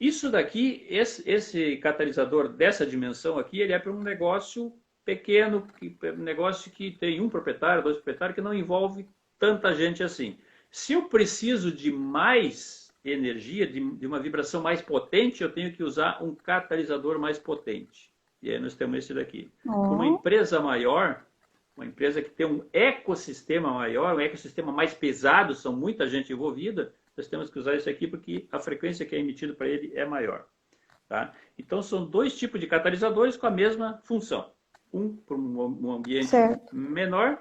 Isso daqui, esse catalisador dessa dimensão aqui, ele é para um negócio pequeno, um negócio que tem um proprietário, 2 proprietários, que não envolve tanta gente assim. Se eu preciso de mais energia, de uma vibração mais potente, eu tenho que usar um catalisador mais potente. E aí nós temos esse daqui. Uma empresa maior, uma empresa que tem um ecossistema maior, um ecossistema mais pesado, são muita gente envolvida, nós temos que usar esse aqui porque a frequência que é emitida para ele é maior. Tá? Então, são 2 tipos de catalisadores com a mesma função. Um para um ambiente menor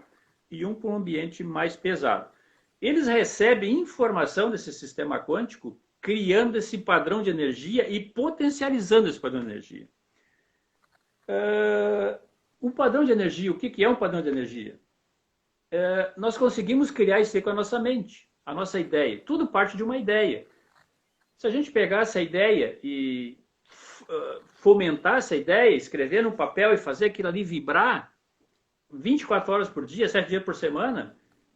e um para um ambiente mais pesado. Eles recebem informação desse sistema quântico, criando esse padrão de energia e potencializando esse padrão de energia. O padrão de energia, o que é um padrão de energia? Nós conseguimos criar isso aí com a nossa mente, a nossa ideia. Tudo parte de uma ideia. Se a gente pegar essa ideia e fomentar essa ideia, escrever no papel e fazer aquilo ali vibrar 24 horas por dia, 7 dias por semana,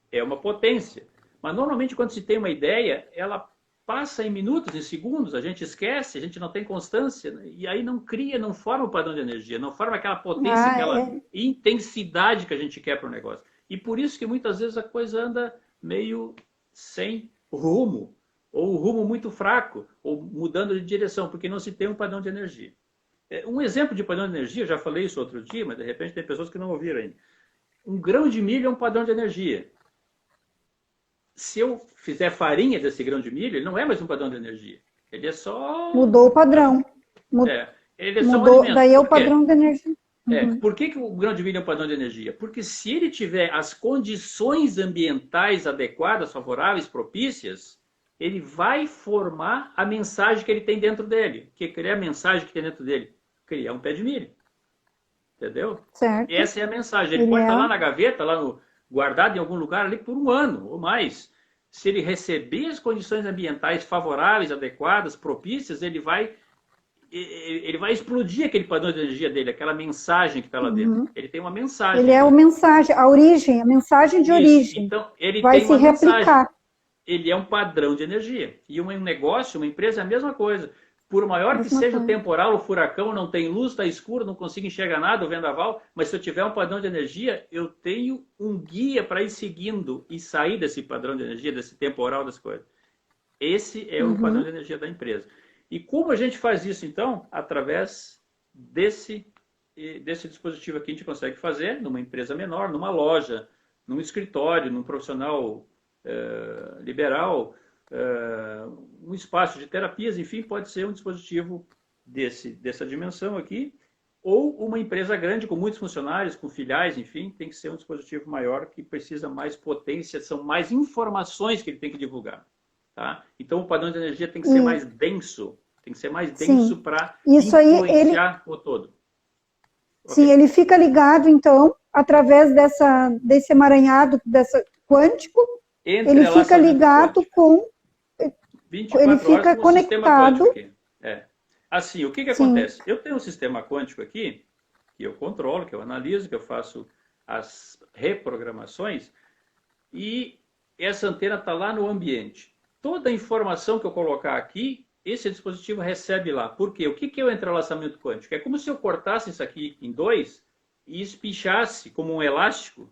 é uma potência. Mas normalmente quando se tem uma ideia, ela passa em minutos, em segundos, a gente esquece, a gente não tem constância, e aí não cria, não forma o padrão de energia, não forma aquela potência, aquela intensidade que a gente quer para o negócio. E por isso que muitas vezes a coisa anda meio sem rumo, ou rumo muito fraco, ou mudando de direção, porque não se tem um padrão de energia. Um exemplo de padrão de energia, eu já falei isso outro dia, mas de repente tem pessoas que não ouviram ainda. Um grão de milho é um padrão de energia. Se eu fizer farinha desse grão de milho, ele não é mais um padrão de energia. Ele é só... Mudou o padrão. Ele é só um mudou, alimento. daí é o padrão de energia. Por que o grão de milho é um padrão de energia? Porque se ele tiver as condições ambientais adequadas, favoráveis, propícias, ele vai formar a mensagem que ele tem dentro dele. Que é a mensagem que tem dentro dele? Criar um pé de milho. Entendeu? Certo. Essa é a mensagem. Ele pode estar lá na gaveta, guardado em algum lugar ali por 1 ano ou mais. Se ele receber as condições ambientais favoráveis, adequadas, propícias, ele vai explodir aquele padrão de energia dele, aquela mensagem que está lá dentro. Ele tem uma mensagem. Ele é a mensagem, a mensagem de origem. Então, ele vai tem se uma replicar. Mensagem. Ele é um padrão de energia. E um negócio, uma empresa é a mesma coisa. Por maior que seja o temporal, o furacão, não tem luz, está escuro, não consigo enxergar nada, o vendaval, mas se eu tiver um padrão de energia, eu tenho um guia para ir seguindo e sair desse padrão de energia, desse temporal, das coisas. Esse é o padrão de energia da empresa. E como a gente faz isso, então? Através desse dispositivo aqui, a gente consegue fazer numa empresa menor, numa loja, num escritório, num profissional liberal, um espaço de terapias, enfim, pode ser um dispositivo dessa dimensão aqui, ou uma empresa grande com muitos funcionários, com filiais, enfim, tem que ser um dispositivo maior que precisa mais potência, são mais informações que ele tem que divulgar. Tá? Então o padrão de energia tem que ser mais denso, para influenciar o todo. Sim, okay. Ele fica ligado, então, através desse emaranhado quântico, ele fica ligado com... 24 ele fica horas com conectado. Assim, o que acontece? Eu tenho um sistema quântico aqui, que eu controlo, que eu analiso, que eu faço as reprogramações, e essa antena está lá no ambiente. toda a informação que eu colocar aqui, esse dispositivo recebe lá. Por quê? O que é o entrelaçamento quântico? É como se eu cortasse isso aqui em dois e espichasse como um elástico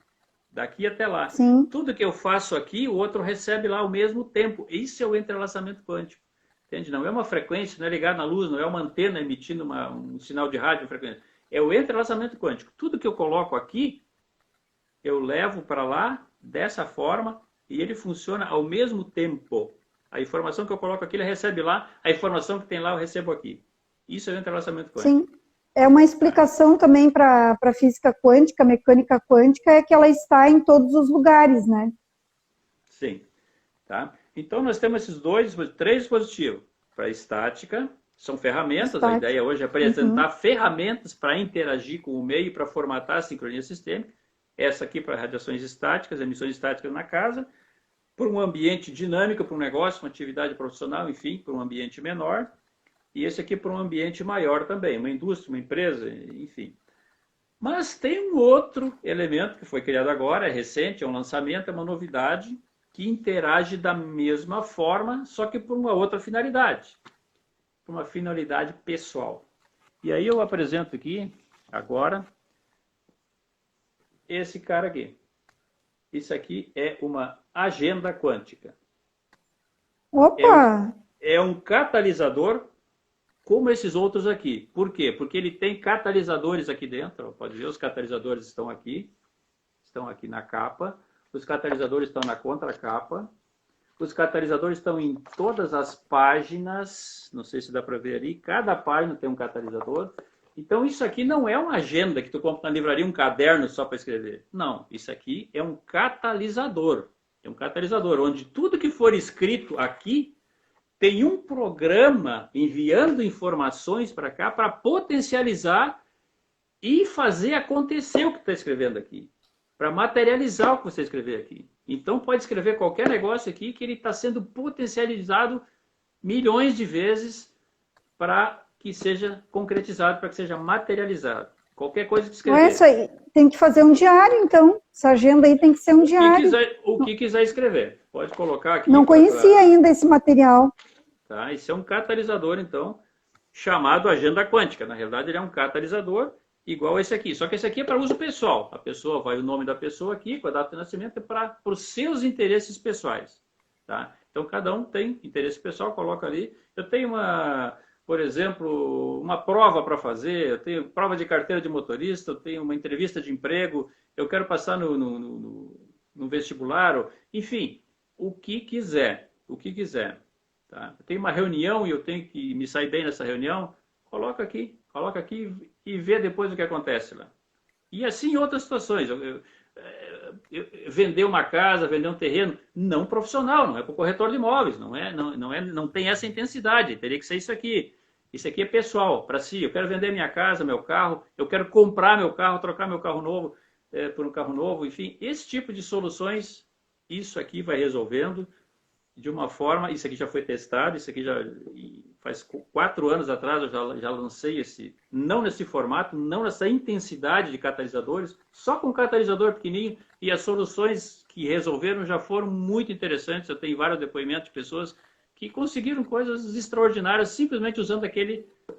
daqui até lá. Sim. Tudo que eu faço aqui, o outro recebe lá ao mesmo tempo. Isso é o entrelaçamento quântico. Entende? Não é uma frequência, não é ligado na luz, não é uma antena emitindo um sinal de rádio frequência. É o entrelaçamento quântico. Tudo que eu coloco aqui, eu levo para lá dessa forma e ele funciona ao mesmo tempo. A informação que eu coloco aqui, ele recebe lá. A informação que tem lá, eu recebo aqui. Isso é o entrelaçamento quântico. Sim. É uma explicação também para a física quântica, mecânica quântica, é que ela está em todos os lugares, né? Sim. Tá? Então, nós temos esses três dispositivos. Para estática, são ferramentas. A ideia hoje é apresentar ferramentas para interagir com o meio, para formatar a sincronia sistêmica. Essa aqui para radiações estáticas, emissões estáticas na casa. Para um ambiente dinâmico, para um negócio, uma atividade profissional, enfim, para um ambiente menor. E esse aqui para um ambiente maior também, uma indústria, uma empresa, enfim. Mas tem um outro elemento que foi criado agora, é recente, é um lançamento, é uma novidade, que interage da mesma forma, só que por uma outra finalidade. Por uma finalidade pessoal. E aí eu apresento aqui, agora, esse cara aqui. Isso aqui é uma agenda quântica. Opa! É um catalisador como esses outros aqui. Por quê? Porque ele tem catalisadores aqui dentro. Pode ver, os catalisadores estão aqui na capa. Os catalisadores estão na contracapa. Os catalisadores estão em todas as páginas. Não sei se dá para ver ali. Cada página tem um catalisador. Então, isso aqui não é uma agenda que tu compra na livraria, um caderno só para escrever. Não, isso aqui é um catalisador. É um catalisador, onde tudo que for escrito aqui tem um programa enviando informações para cá para potencializar e fazer acontecer o que está escrevendo aqui. Para materializar o que você escrever aqui. Então, pode escrever qualquer negócio aqui que ele está sendo potencializado milhões de vezes para que seja concretizado, para que seja materializado. Qualquer coisa que escrever. Essa aí, tem que fazer um diário, então. Essa agenda aí tem que ser um diário. O que quiser escrever. Pode colocar aqui. Não conhecia ainda esse material. Tá? Isso é um catalisador, então, chamado agenda quântica. Na realidade, ele é um catalisador igual esse aqui. Só que esse aqui é para uso pessoal. A pessoa vai o nome da pessoa aqui, com a data de nascimento, é para os seus interesses pessoais. Tá? Então, cada um tem interesse pessoal, coloca ali. Eu tenho por exemplo, uma prova para fazer, eu tenho prova de carteira de motorista, eu tenho uma entrevista de emprego, eu quero passar no vestibular, enfim, o que quiser, Tá? Eu tenho uma reunião e eu tenho que me sair bem nessa reunião, coloca aqui e vê depois o que acontece lá. E assim em outras situações, vender uma casa, vender um terreno, não profissional, não é para o corretor de imóveis, não tem essa intensidade, teria que ser isso aqui. Isso aqui é pessoal, para si. Eu quero vender minha casa, meu carro, eu quero comprar meu carro, trocar meu carro novo por um carro novo, enfim, esse tipo de soluções, isso aqui vai resolvendo de uma forma, isso aqui já foi testado, isso aqui já faz 4 anos atrás eu já lancei não nesse formato, não nessa intensidade de catalisadores, só com catalisador pequenininho, e as soluções que resolveram já foram muito interessantes. Eu tenho vários depoimentos de pessoas que conseguiram coisas extraordinárias simplesmente usando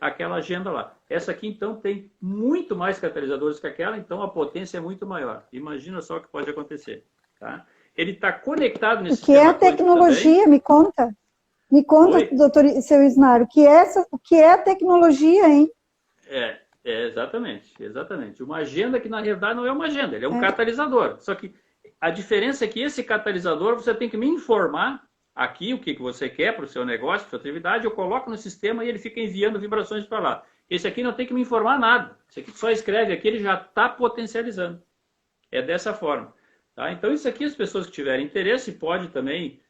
aquela agenda lá. Essa aqui, então, tem muito mais catalisadores que aquela, então a potência é muito maior. Imagina só o que pode acontecer. Tá? Ele está conectado nesse sistema. O que é a tecnologia? Também. Me conta, doutor seu Isnaro, o que é a tecnologia, hein? Exatamente. Uma agenda que, na realidade, não é uma agenda, ele é um catalisador. Só que a diferença é que esse catalisador, você tem que me informar aqui o que você quer para o seu negócio, para a sua atividade, eu coloco no sistema e ele fica enviando vibrações para lá. Esse aqui não tem que me informar nada. Esse aqui só escreve aqui, ele já está potencializando. É dessa forma. Tá? Então, isso aqui, as pessoas que tiverem interesse, pode também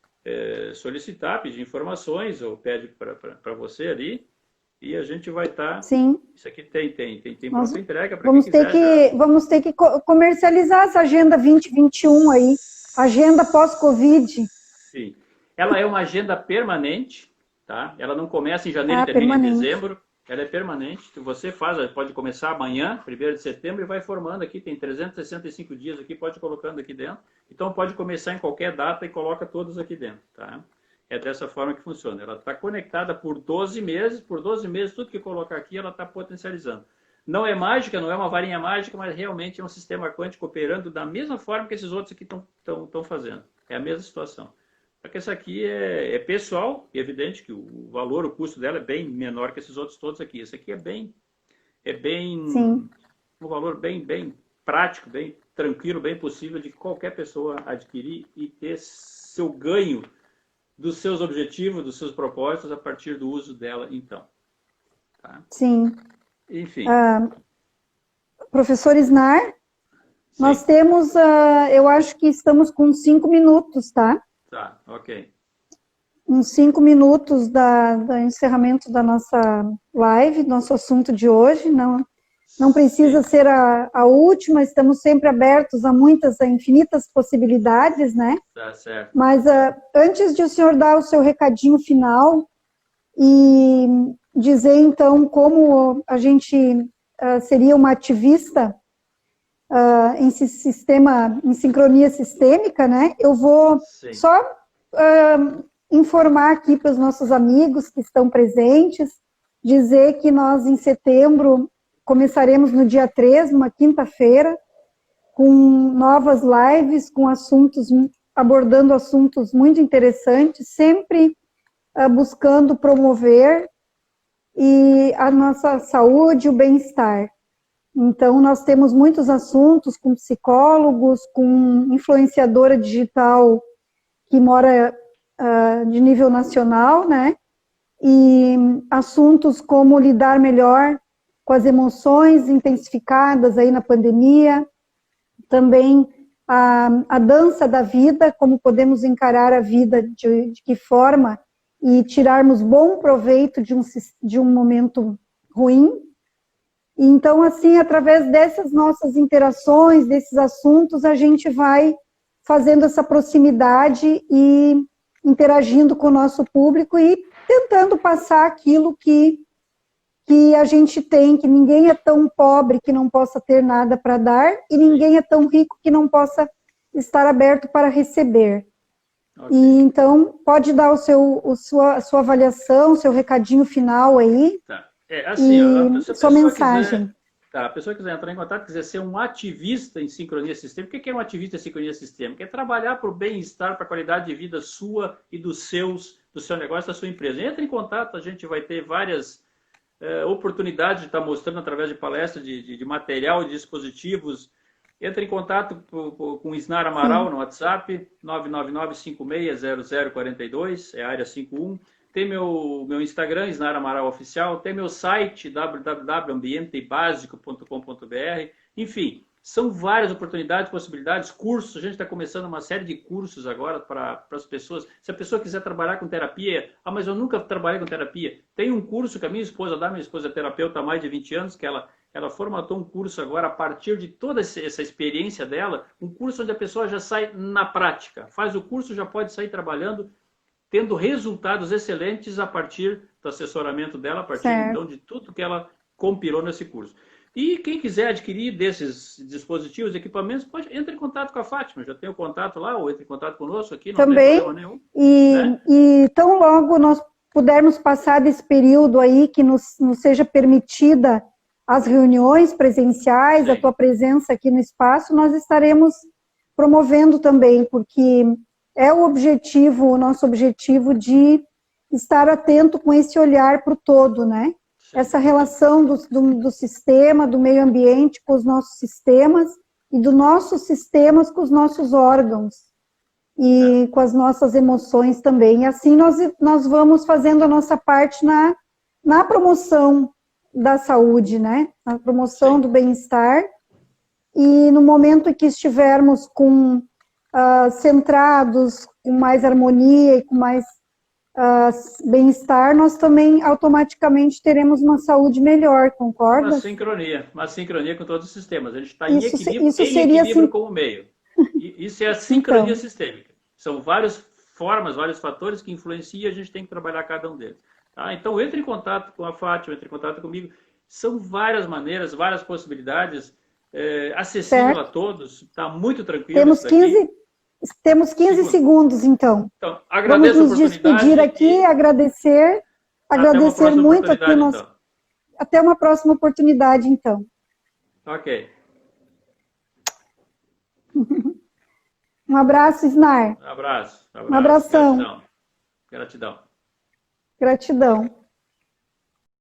solicitar, pedir informações, ou pede para você ali, e a gente vai estar... Sim. Isso aqui tem pronta entrega para quem quiser. Vamos ter que comercializar essa Agenda 2021 aí, agenda pós-Covid. Sim. Ela é uma agenda permanente, tá? Ela não começa em janeiro e termina em dezembro. Ela é permanente. Você pode começar amanhã, 1º de setembro, e vai formando aqui. Tem 365 dias aqui, pode ir colocando aqui dentro. Então, pode começar em qualquer data e coloca todos aqui dentro, tá? É dessa forma que funciona. Ela está conectada por 12 meses, tudo que colocar aqui, ela está potencializando. Não é mágica, não é uma varinha mágica, mas realmente é um sistema quântico operando da mesma forma que esses outros aqui estão fazendo. É a mesma situação. Só que essa aqui é pessoal, e é evidente que o valor, o custo dela é bem menor que esses outros todos aqui. Esse aqui é bem Sim. um valor bem prático, bem tranquilo, bem possível de qualquer pessoa adquirir e ter seu ganho dos seus objetivos, dos seus propósitos a partir do uso dela, então. Tá? Sim. Enfim. Professor Snar, Sim. nós temos, eu acho que estamos com 5 minutos, tá? Tá, ok. Uns 5 minutos do encerramento da nossa live, nosso assunto de hoje. Não precisa Sim. ser a última, estamos sempre abertos a infinitas possibilidades, né? Tá certo. Mas antes de o senhor dar o seu recadinho final e dizer, então, como a gente seria uma ativista em sincronia sistêmica, né? Eu vou Sim. só informar aqui para os nossos amigos que estão presentes, dizer que nós, em setembro, começaremos no dia 3, uma quinta-feira, com novas lives, abordando assuntos muito interessantes, sempre buscando promover a nossa saúde e o bem-estar. Então, nós temos muitos assuntos com psicólogos, com influenciadora digital que mora de nível nacional, né? E assuntos como lidar melhor com as emoções intensificadas aí na pandemia, também a dança da vida, como podemos encarar a vida, de que forma, e tirarmos bom proveito de um momento ruim. Então, assim, através dessas nossas interações, desses assuntos, a gente vai fazendo essa proximidade e interagindo com o nosso público e tentando passar aquilo que a gente tem, que ninguém é tão pobre que não possa ter nada para dar e ninguém é tão rico que não possa estar aberto para receber. Okay. E então, pode dar a sua avaliação, o seu recadinho final aí. Tá. Assim, sua mensagem. A pessoa que quiser entrar em contato, quiser ser um ativista em sincronia sistêmica. O que é um ativista em sincronia sistêmica? É trabalhar para o bem-estar, para a qualidade de vida sua e do seu negócio, da sua empresa. Entre em contato, a gente vai ter várias oportunidades de estar mostrando através de palestras, de material, de dispositivos. Entre em contato com o Snar Amaral no WhatsApp, 999-560042, é a área 51. Tem meu Instagram, Snar Amaral Oficial. Tem meu site, www.ambientebasico.com.br. Enfim, são várias oportunidades, possibilidades, cursos. A gente está começando uma série de cursos agora para as pessoas. Se a pessoa quiser trabalhar com terapia, mas eu nunca trabalhei com terapia. Tem um curso que a minha esposa dá, minha esposa é terapeuta há mais de 20 anos, que ela formatou um curso agora a partir de toda essa experiência dela, um curso onde a pessoa já sai na prática. Faz o curso, já pode sair trabalhando, tendo resultados excelentes a partir do assessoramento dela, a partir então de tudo que ela compilou nesse curso. E quem quiser adquirir desses dispositivos, equipamentos, pode entrar em contato com a Fátima. Já tem o contato lá, ou entre em contato conosco aqui, não também, tem problema nenhum. E tão logo nós pudermos passar desse período aí, que nos seja permitida as reuniões presenciais, Sim. A tua presença aqui no espaço, nós estaremos promovendo também, porque é o nosso objetivo de estar atento com esse olhar para o todo, né? Sim. Essa relação do sistema, do meio ambiente com os nossos sistemas e dos nossos sistemas com os nossos órgãos e com as nossas emoções também. E assim nós vamos fazendo a nossa parte na promoção da saúde, né? Na promoção Sim. do bem-estar. E no momento em que estivermos centrados, com mais harmonia e com mais bem-estar, nós também automaticamente teremos uma saúde melhor, concorda? Uma sincronia com todos os sistemas. A gente está em equilíbrio com o meio. Isso é a sincronia sistêmica. São várias formas, vários fatores que influenciam e a gente tem que trabalhar cada um deles. Tá? Então, entre em contato com a Fátima, entre em contato comigo. São várias maneiras, várias possibilidades, acessível a todos. Está muito tranquilo. Temos Temos 15 segundos, então. Então, agradeço vamos nos despedir aqui, agradecer muito aqui o nosso... Então. Até uma próxima oportunidade, então. Ok. Um abraço, Isnar. Um abraço. Um abração. Gratidão. Gratidão.